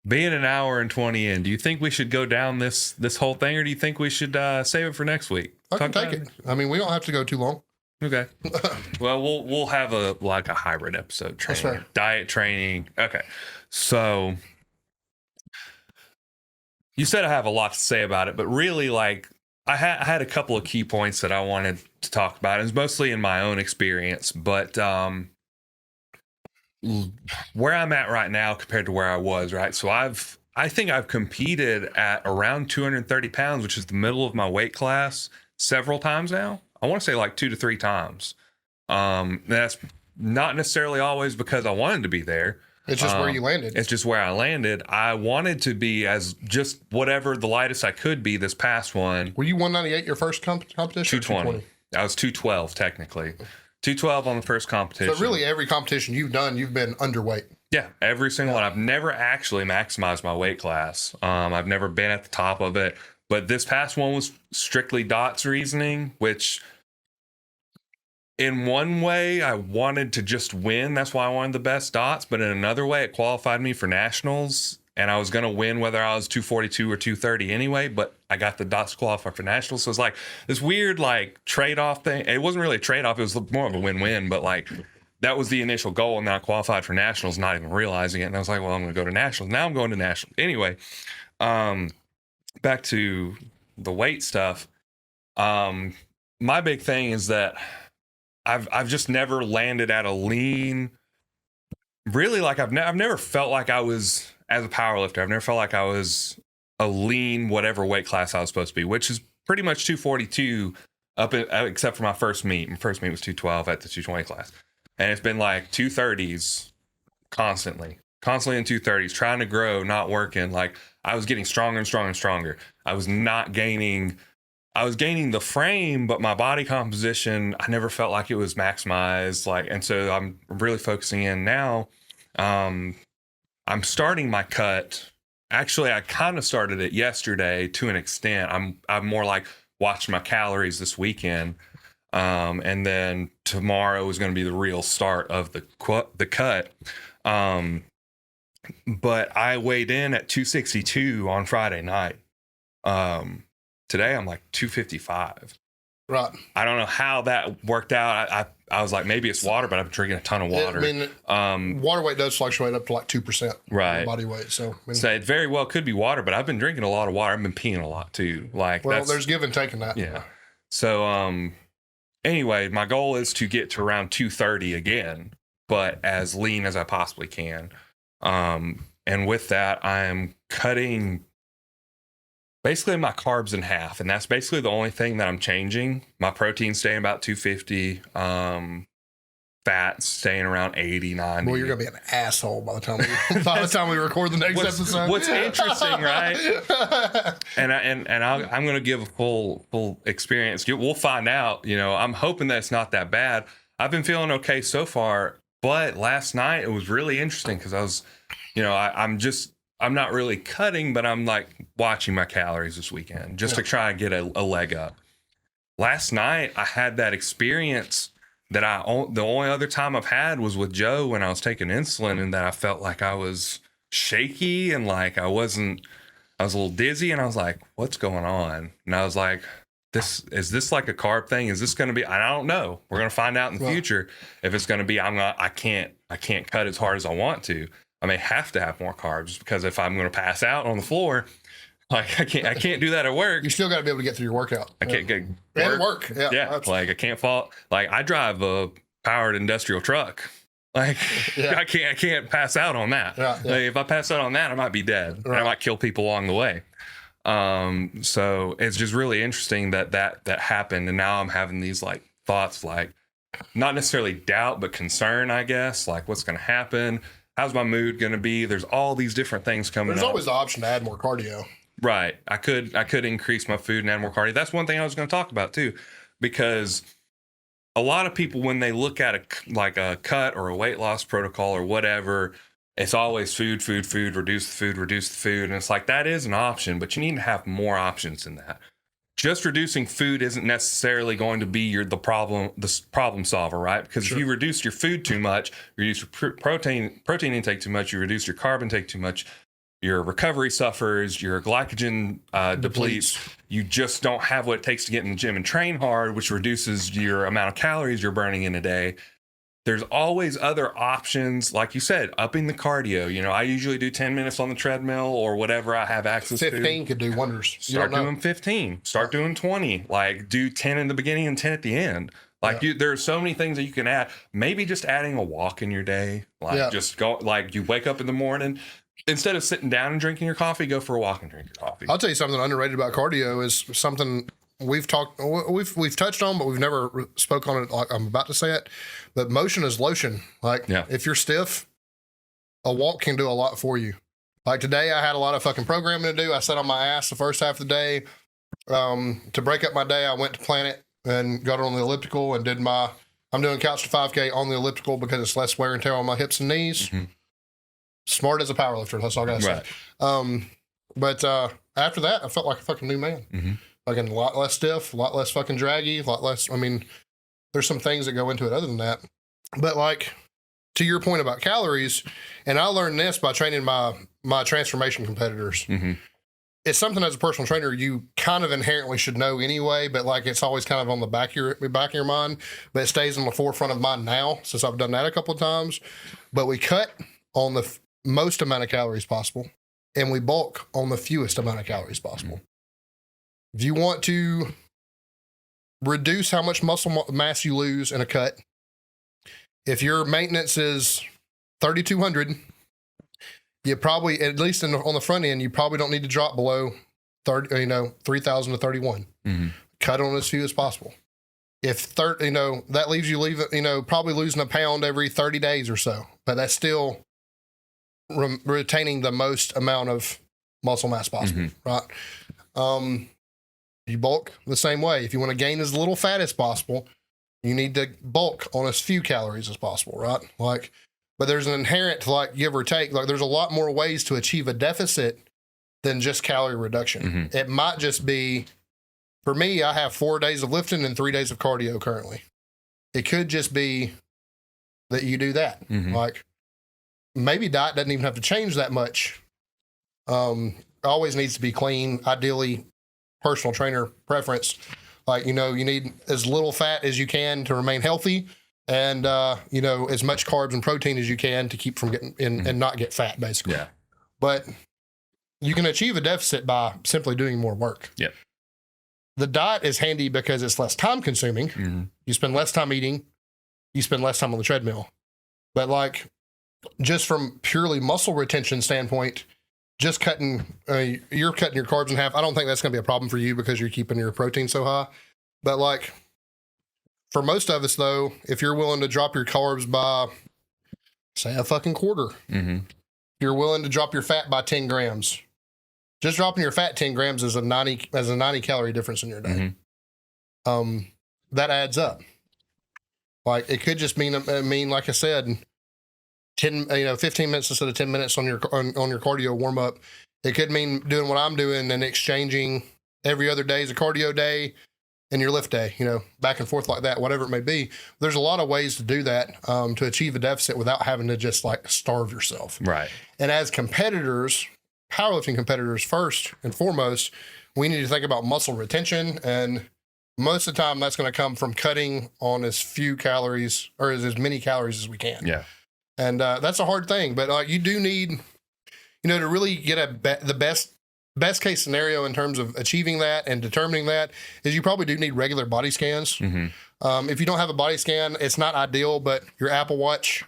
being an hour and 20 in, do you think we should go down this whole thing, or do you think we should save it for next week? I can take it. I mean, we don't have to go too long. Okay. Well, we'll have a hybrid episode. Training, That's right. Diet training. Okay. So you said I have a lot to say about it, but really, like, I had a couple of key points that I wanted to talk about. It was mostly in my own experience, but where I'm at right now compared to where I was, right? So I think I've competed at around 230 pounds, which is the middle of my weight class, several times now. I want to say like 2 to 3 times. That's not necessarily always because I wanted to be there. It's just where you landed. It's just where I landed. I wanted to be as just whatever the lightest I could be this past one. Were you 198 your first competition? 220. I was 212 technically. 212 on the first competition. So really every competition you've done, you've been underweight. Yeah, every single one. I've never actually maximized my weight class. I've never been at the top of it. But this past one was strictly dots reasoning, which in one way I wanted to just win. That's why I wanted the best dots. But in another way, it qualified me for nationals. And I was going to win whether I was 242 or 230 anyway. But I got the dots to qualify for nationals. So it's like this weird like trade-off thing. It wasn't really a trade-off. It was more of a win-win. But like that was the initial goal. And then I qualified for nationals, not even realizing it. And I was like, well, I'm going to go to nationals. Now I'm going to nationals. Anyway, back to the weight stuff. My big thing is that I've just never landed at a lean. Really, like I've never felt like I was, as a powerlifter, I've never felt like I was a lean whatever weight class I was supposed to be, which is pretty much 242 except for my first meet. My first meet was 212 at the 220 class, and it's been like 230s constantly in 230s, trying to grow, not working. Like I was getting stronger and stronger and stronger. I was gaining the frame, but my body composition, I never felt like it was maximized. Like, and so I'm really focusing in now. I'm starting my cut. Actually, I kind of started it yesterday to an extent. I'm more like watching my calories this weekend. And then tomorrow is going to be the real start of the cut. But I weighed in at 262 on Friday night. Today I'm like 255. Right. I don't know how that worked out. I was like, maybe it's water, but I'm drinking a ton of water. I mean, water weight does fluctuate up to like 2%. Right. Body weight. So it very well could be water, but I've been drinking a lot of water. I've been peeing a lot too. Like, well, there's give and take in that. Yeah. So, anyway, my goal is to get to around 230 again, but as lean as I possibly can. And with that, I'm cutting basically my carbs in half, and that's basically the only thing that I'm changing. My protein staying about 250, fat staying around 80, 90. Well, you're gonna be an asshole by the time we record the next episode. What's interesting, right? and I'm gonna give a full experience. We'll find out. You know, I'm hoping that it's not that bad. I've been feeling okay so far, but last night it was really interesting because I was, you know, I'm not really cutting, but I'm like watching my calories this weekend just to try and get a leg up. Last night, I had that experience that the only other time I've had was with Joe when I was taking insulin, and that I felt like I was shaky and like I was a little dizzy, and I was like, what's going on? And I was like, is this like a carb thing? Is this going to be, I don't know. We're going to find out in the future if it's going to be, I can't cut as hard as I want to. I may have to have more carbs because if I'm going to pass out on the floor, like I can't do that at work. You still got to be able to get through your workout. I can't get work. Yeah. Like I can't fall. Like I drive a powered industrial truck. Like I can't pass out on that. Yeah. Like, if I pass out on that, I might be dead. Right. And I might kill people along the way. So it's just really interesting that happened. And now I'm having these like thoughts, like not necessarily doubt, but concern, I guess. Like what's going to happen? How's my mood going to be? There's all these different things coming up. There's always the option to add more cardio. Right. I could increase my food and add more cardio. That's one thing I was going to talk about too, because a lot of people, when they look at a cut or a weight loss protocol or whatever, it's always food, reduce the food. And it's like, that is an option, but you need to have more options than that. Just reducing food isn't necessarily going to be the problem solver, right? Because if you reduce your food too much, you reduce your protein intake too much, you reduce your carb intake too much, your recovery suffers, your glycogen depletes. You just don't have what it takes to get in the gym and train hard, which reduces your amount of calories you're burning in a day. There's always other options, like you said, upping the cardio. You know, I usually do 10 minutes on the treadmill or whatever I have access 15 to. 15 could do wonders. Start doing 15. Start doing 20. Like do 10 in the beginning and 10 at the end. Like there are so many things that you can add. Maybe just adding a walk in your day. Like just go, like you wake up in the morning, instead of sitting down and drinking your coffee, go for a walk and drink your coffee. I'll tell you something underrated about cardio is something we've touched on, but we've never spoke on it like I'm about to say it. But motion is lotion. Like if you're stiff, a walk can do a lot for you. Like today, I had a lot of fucking programming to do. I sat on my ass the first half of the day. To break up my day, I went to Planet and got on the elliptical and I'm doing couch to 5K on the elliptical because it's less wear and tear on my hips and knees. Mm-hmm. Smart as a powerlifter. That's all I gotta say. But after that, I felt like a fucking new man. Mm-hmm. Fucking a lot less stiff, a lot less fucking draggy, a lot less. I mean, there's some things that go into it other than that. But like to your point about calories, and I learned this by training my transformation competitors. Mm-hmm. It's something as a personal trainer you kind of inherently should know anyway, but like it's always kind of on the back of your mind. But it stays on the forefront of mine now since I've done that a couple of times. But we cut on the most amount of calories possible, and we bulk on the fewest amount of calories possible. If you want to reduce how much muscle mass you lose in a cut, if your maintenance is 3,200, you probably, at least on the front end, you probably don't need to drop below 3,000 to 31. Mm-hmm. Cut on as few as possible. If that leaves you probably losing a pound every 30 days or so, but that's still retaining the most amount of muscle mass possible, right? You bulk the same way. If you want to gain as little fat as possible, you need to bulk on as few calories as possible, right? Like, but there's an inherent, like, give or take, like there's a lot more ways to achieve a deficit than just calorie reduction. Mm-hmm. It might just be, for me, I have 4 days of lifting and 3 days of cardio currently. It could just be that you do that. Mm-hmm. Like, maybe diet doesn't even have to change that much. Always needs to be clean. Ideally, personal trainer preference. Like, you need as little fat as you can to remain healthy, and as much carbs and protein as you can to keep from getting in and not get fat, basically. Yeah. But you can achieve a deficit by simply doing more work. Yeah. The diet is handy because it's less time consuming. Mm-hmm. You spend less time eating. You spend less time on the treadmill. But like, just from purely muscle retention standpoint, just you're cutting your carbs in half. I don't think that's going to be a problem for you because you're keeping your protein so high. But like, for most of us though, if you're willing to drop your carbs by, say, a fucking quarter, Mm-hmm. you're willing to drop your fat by 10 grams. Just dropping your fat 10 grams is a 90 calorie difference in your day. Mm-hmm. That adds up. Like, it could just mean, like I said, 15 minutes instead of 10 minutes on your cardio warm up. It could mean doing what I'm doing and exchanging every other day as a cardio day and your lift day, back and forth like that, whatever it may be. There's a lot of ways to do that, to achieve a deficit without having to just like starve yourself. Right. And as competitors, powerlifting competitors, first and foremost, we need to think about muscle retention. And most of the time that's going to come from cutting on as few calories or as many calories as we can. Yeah. And that's a hard thing, but you do need, to really get the best case scenario in terms of achieving that and determining that is you probably do need regular body scans. Mm-hmm. If you don't have a body scan, it's not ideal, but your Apple Watch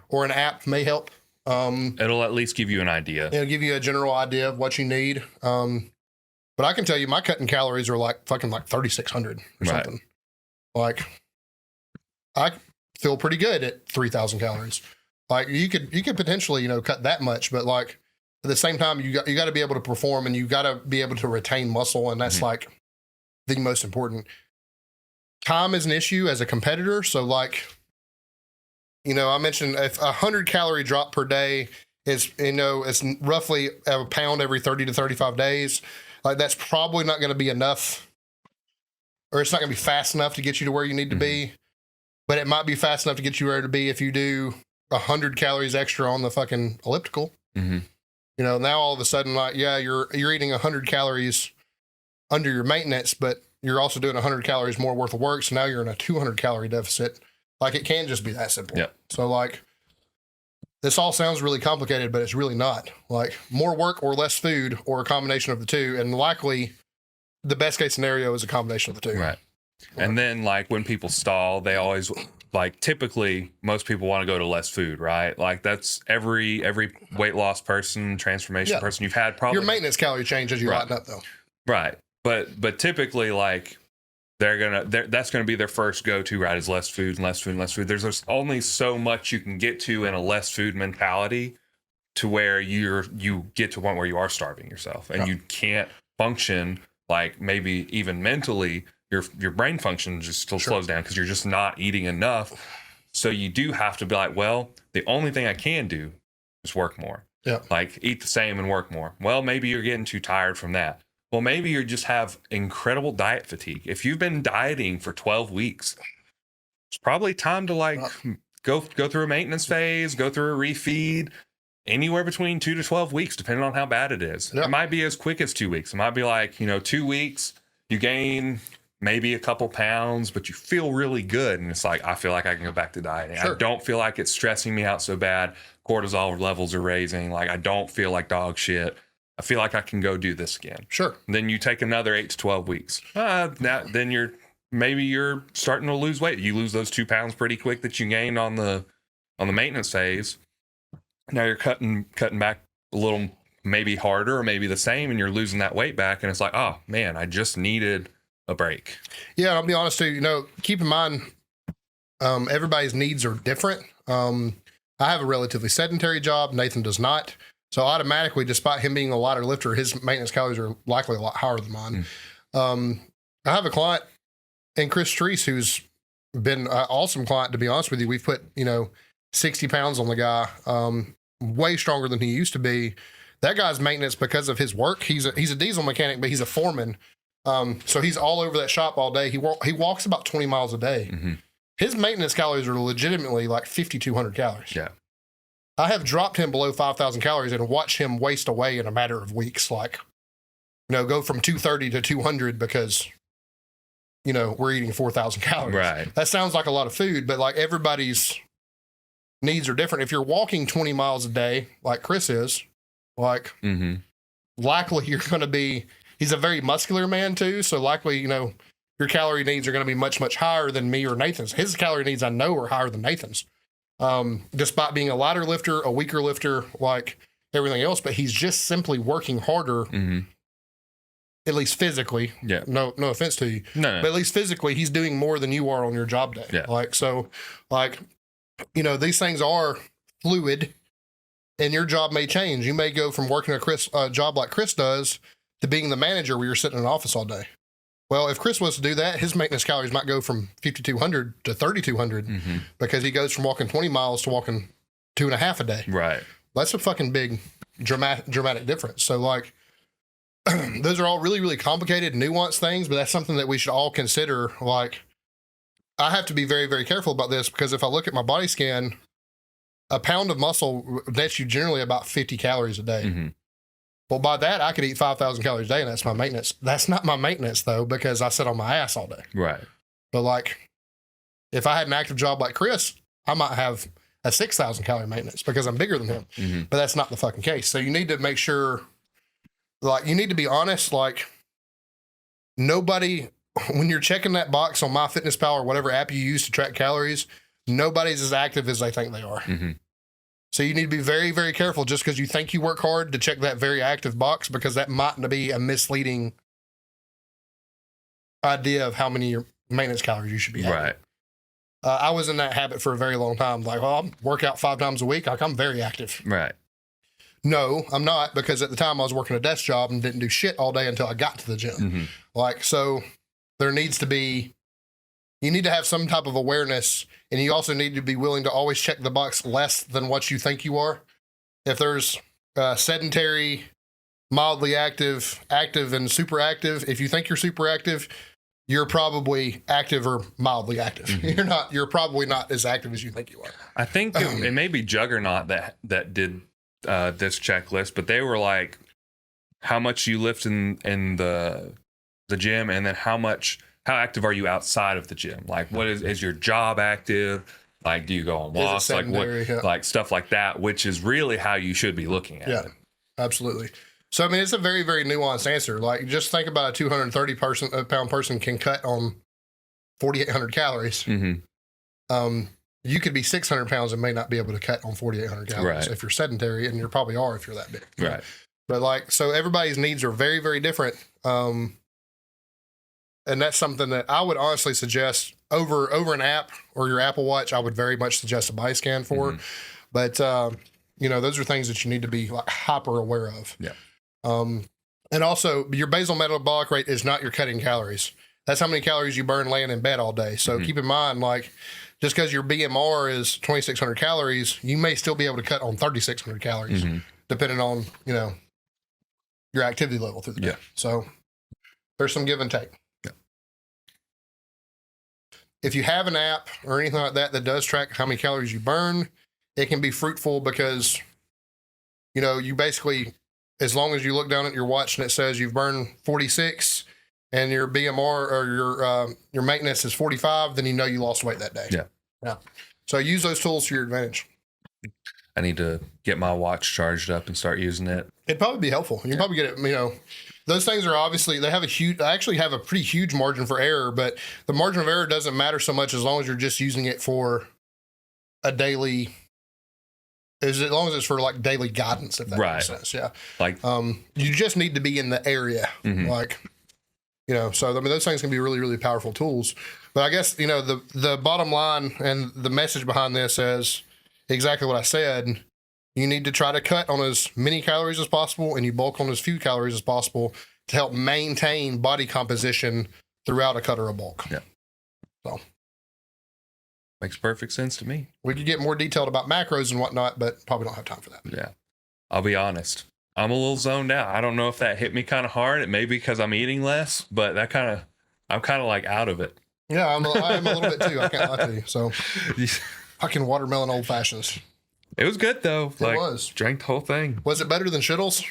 or an app may help. It'll at least give you an idea. It'll give you a general idea of what you need. But I can tell you my cutting calories are like 3,600 or something. Like, I feel pretty good at 3,000 calories. Like, you could potentially, cut that much, but like at the same time, you got to be able to perform and you got to be able to retain muscle. And that's like the most important. Time is an issue as a competitor. So like, I mentioned if 100 calorie drop per day is, it's roughly a pound every 30 to 35 days. Like, that's probably not going to be enough, or it's not going to be fast enough to get you to where you need to be. But it might be fast enough to get you where to be if you do 100 calories extra on the fucking elliptical. Mm-hmm. Now all of a sudden, like, you're eating 100 calories under your maintenance, but you're also doing 100 calories more worth of work. So now you're in a 200 calorie deficit. Like, it can just be that simple. Yep. So like, this all sounds really complicated, but it's really not. Like, more work or less food or a combination of the two. And likely the best case scenario is a combination of the two. Right. And then like when people stall, they always typically most people want to go to less food, right? Like, that's every weight loss person, transformation person you've had probably. Your maintenance calorie change as you lighten up though. Right. But typically like that's gonna be their first go-to, right? Is less food and less food and less food. There's only so much you can get to in a less food mentality to where you get to one where you are starving yourself and you can't function like maybe even mentally, your brain function just still slows down because you're just not eating enough. So you do have to be like, well, the only thing I can do is work more. Yeah. Like eat the same and work more. Well, maybe you're getting too tired from that. Well, maybe you just have incredible diet fatigue. If you've been dieting for 12 weeks, it's probably time to like go through a maintenance phase, go through a refeed, anywhere between 2 to 12 weeks, depending on how bad it is. It might be as quick as 2 weeks. It might be like, 2 weeks, you gain maybe a couple pounds, but you feel really good. And it's like, I feel like I can go back to dieting. I don't feel like it's stressing me out so bad. Cortisol levels are raising. Like, I don't feel like dog shit. I feel like I can go do this again. Sure. And then you take another 8 to 12 weeks. Then you're starting to lose weight. You lose those 2 pounds pretty quick that you gained on the maintenance phase. Now you're cutting back a little, maybe harder or maybe the same, and you're losing that weight back. And it's like, oh man, I just needed a break. Yeah, I'll be honest too. Keep in mind, everybody's needs are different. I have a relatively sedentary job. Nathan does not. So automatically, despite him being a lighter lifter, his maintenance calories are likely a lot higher than mine. I have a client in Chris Treese who's been an awesome client, to be honest with you. We've put, 60 pounds on the guy, way stronger than he used to be. That guy's maintenance because of his work. He's a diesel mechanic, but he's a foreman. So he's all over that shop all day. He walks about 20 miles a day. Mm-hmm. His maintenance calories are legitimately like 5,200 calories. Yeah. I have dropped him below 5,000 calories and watched him waste away in a matter of weeks. Like, go from 230 to 200 because, we're eating 4,000 calories. Right. That sounds like a lot of food, but like everybody's needs are different. If you're walking 20 miles a day, like Chris is, like, likely you're going to be, he's a very muscular man too. So likely, your calorie needs are going to be much, much higher than me or Nathan's. His calorie needs, I know, are higher than Nathan's. Despite being a lighter lifter, a weaker lifter, like everything else, but he's just simply working harder, at least physically. Yeah. No offense to you. No. But at least physically, he's doing more than you are on your job day. Yeah. These things are fluid and your job may change. You may go from working a job like Chris does to being the manager where you're sitting in an office all day. Well, if Chris was to do that, his maintenance calories might go from 5,200 to 3,200 because he goes from walking 20 miles to walking 2.5 a day. Right. That's a fucking big dramatic difference. So like, those are all really, really complicated, nuanced things, but that's something that we should all consider. Like, I have to be very, very careful about this because if I look at my body scan, a pound of muscle nets you generally about 50 calories a day. Well, by that, I could eat 5,000 calories a day, and that's my maintenance. That's not my maintenance, though, because I sit on my ass all day. Right. But, like, if I had an active job like Chris, I might have a 6,000 calorie maintenance because I'm bigger than him. But that's not the fucking case. So you need to make sure, like, you need to be honest. Like, nobody, when you're checking that box on MyFitnessPal or whatever app you use to track calories, nobody's as active as they think they are. So you need to be very, very careful just because you think you work hard to check that very active box, because that might be a misleading idea of how many maintenance calories you should be having. Right. I was in that habit for a very long time. Like, I work out 5 times a week. Like, I'm very active. Right. No, I'm not, because at the time I was working a desk job and didn't do shit all day until I got to the gym. Like, so there needs to be, you need to have some type of awareness, and you also need to be willing to always check the box less than what you think you are. If there's sedentary, mildly active, active, and super active, if you think you're super active, you're probably active or mildly active. You're probably not as active as you think you are. I think it may be Juggernaut that did this checklist, but they were like, how much you lift in the gym, and then how active are you outside of the gym? Like, what is your job active? Like, do you go on walks? Like, like stuff like that, which is really how you should be looking at it. Absolutely. So, I mean, it's a very, very nuanced answer. Like, just think about a 230 pound person can cut on 4,800 calories. You could be 600 pounds and may not be able to cut on 4,800 calories if you're sedentary, and you probably are if you're that big. Right. But like, so everybody's needs are very, very different. And that's something that I would honestly suggest over an app or your Apple Watch. I would very much suggest a body scan for. But, those are things that you need to be like hyper aware of. Yeah. And also, your basal metabolic rate is not your cutting calories. That's how many calories you burn laying in bed all day. So keep in mind, like, just because your BMR is 2,600 calories, you may still be able to cut on 3,600 calories, depending on, your activity level through the day. So there's some give and take. Yeah. If you have an app or anything like that that does track how many calories you burn, it can be fruitful because, you basically, as long as you look down at your watch and it says you've burned 46 and your BMR or your maintenance is 45, then you lost weight that day. Yeah. So use those tools to your advantage. I need to get my watch charged up and start using it. It'd probably be helpful. You probably get it, those things are obviously, they actually have a pretty huge margin for error, but the margin of error doesn't matter so much as long as you're just using it for a daily, as long as it's for like daily guidance, if that makes sense. Yeah. Like, you just need to be in the area. So those things can be really, really powerful tools. But I guess, the bottom line and the message behind this is exactly what I said. You need to try to cut on as many calories as possible and you bulk on as few calories as possible to help maintain body composition throughout a cut or a bulk. Yeah. So makes perfect sense to me. We could get more detailed about macros and whatnot, but probably don't have time for that. Yeah. I'll be honest. I'm a little zoned out. I don't know if that hit me kind of hard. It may be because I'm eating less, but I'm kind of like out of it. Yeah, I am a little bit too. I can't lie to you. So fucking watermelon old fashions. It was good though. It was. Drank the whole thing. Was it better than Shittles?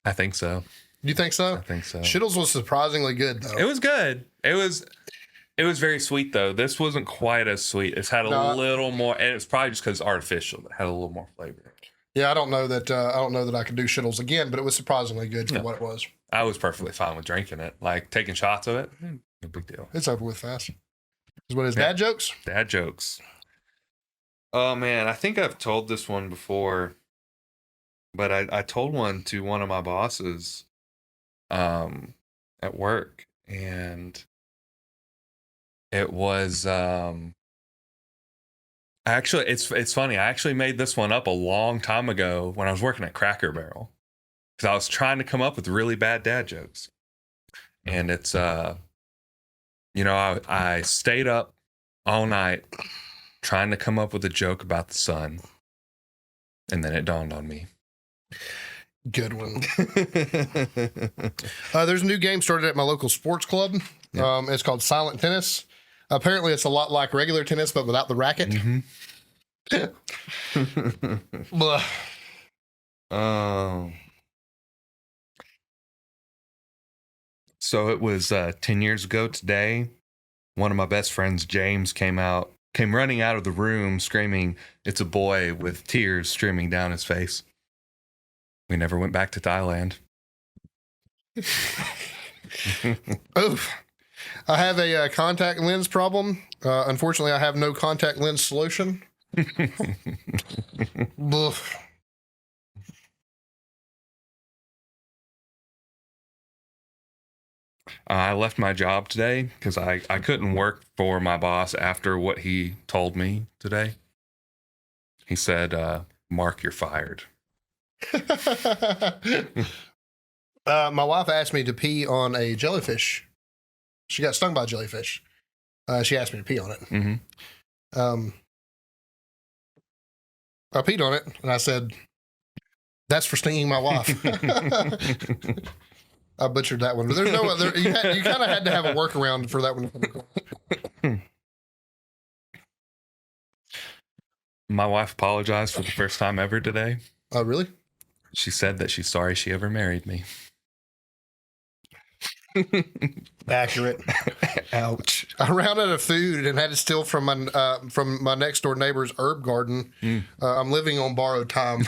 I think so. You think so? I think so. Shittles was surprisingly good though. It was good. It was very sweet though. This wasn't quite as sweet. It's had a little more, and it's probably just because it's artificial. It had a little more flavor. Yeah, I don't know that I could do Shittles again, but it was surprisingly good for what it was. I was perfectly fine with drinking it. Like taking shots of it, no big deal. It's over with fast. Is what his dad jokes? Dad jokes. Oh man, I think I've told this one before, but I told one to one of my bosses at work, and it was actually it's funny. I actually made this one up a long time ago when I was working at Cracker Barrel because I was trying to come up with really bad dad jokes, and it's I stayed up all night trying to come up with a joke about the sun, and then it dawned on me. Good one. There's a new game started at my local sports club. Yeah. It's called Silent Tennis. Apparently, it's a lot like regular tennis, but without the racket. So it was 10 years ago today. One of my best friends, James, came running out of the room screaming, "It's a boy," with tears streaming down his face. We never went back to Thailand. Oof. I have a contact lens problem. Unfortunately, I have no contact lens solution. I left my job today because I couldn't work for my boss after what he told me today. He said, "Mark, you're fired." My wife asked me to pee on a jellyfish. She got stung by a jellyfish. She asked me to pee on it. I peed on it, and I said, "That's for stinging my wife." I butchered that one, but there's no other. You kind of had to have a workaround for that one. My wife apologized for the first time ever today. Oh, really? She said that she's sorry she ever married me. Accurate. Ouch. I ran out of food and had to steal from my next door neighbor's herb garden. I'm living on borrowed time.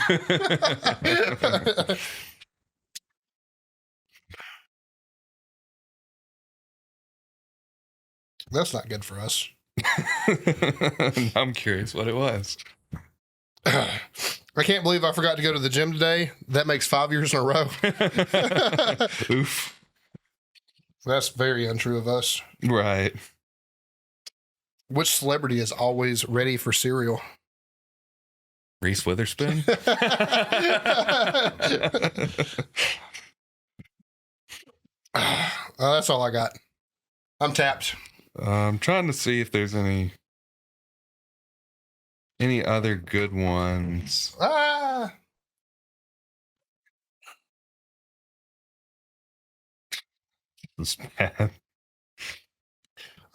That's not good for us. I'm curious what it was. I can't believe I forgot to go to the gym today. That makes 5 years in a row. Oof. That's very untrue of us. Right. Which celebrity is always ready for cereal? Reese Witherspoon. That's all I got. I'm tapped. I'm trying to see if there's any other good ones. It's bad.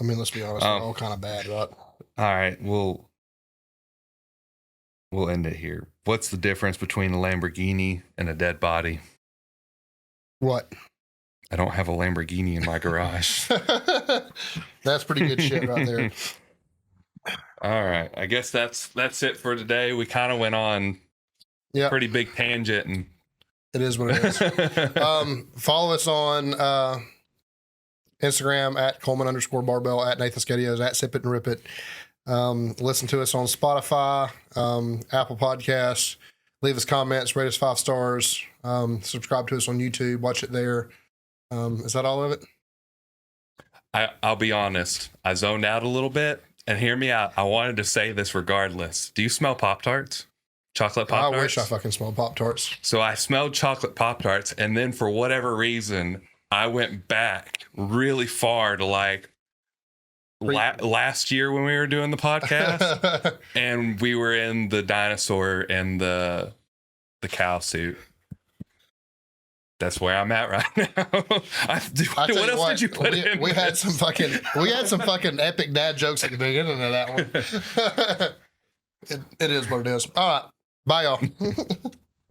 I mean, let's be honest, they're all kind of bad, right? All right, we'll end it here. What's the difference between a Lamborghini and a dead body? What? I don't have a Lamborghini in my garage. That's pretty good shit right there. All right, I guess that's it for today. We kind of went on a pretty big tangent, and it is what it is. Follow us on Instagram at Coleman_barbell, at Nathan Skedios, at Sip It and Rip It. Listen to us on Spotify, Apple Podcasts. Leave us comments, rate us 5 stars. Subscribe to us on YouTube. Watch it there. Is that all of it? I'll be honest. I zoned out a little bit, and hear me out. I wanted to say this regardless. Do you smell Pop-Tarts? Chocolate Pop-Tarts? I wish I fucking smelled Pop-Tarts. So I smelled chocolate Pop-Tarts, and then for whatever reason, I went back really far to like last year when we were doing the podcast, and we were in the dinosaur and the cow suit. That's where I'm at right now. What else did you put in? We had some fucking epic dad jokes at the beginning of that one. It is what it is. All right. Bye, y'all.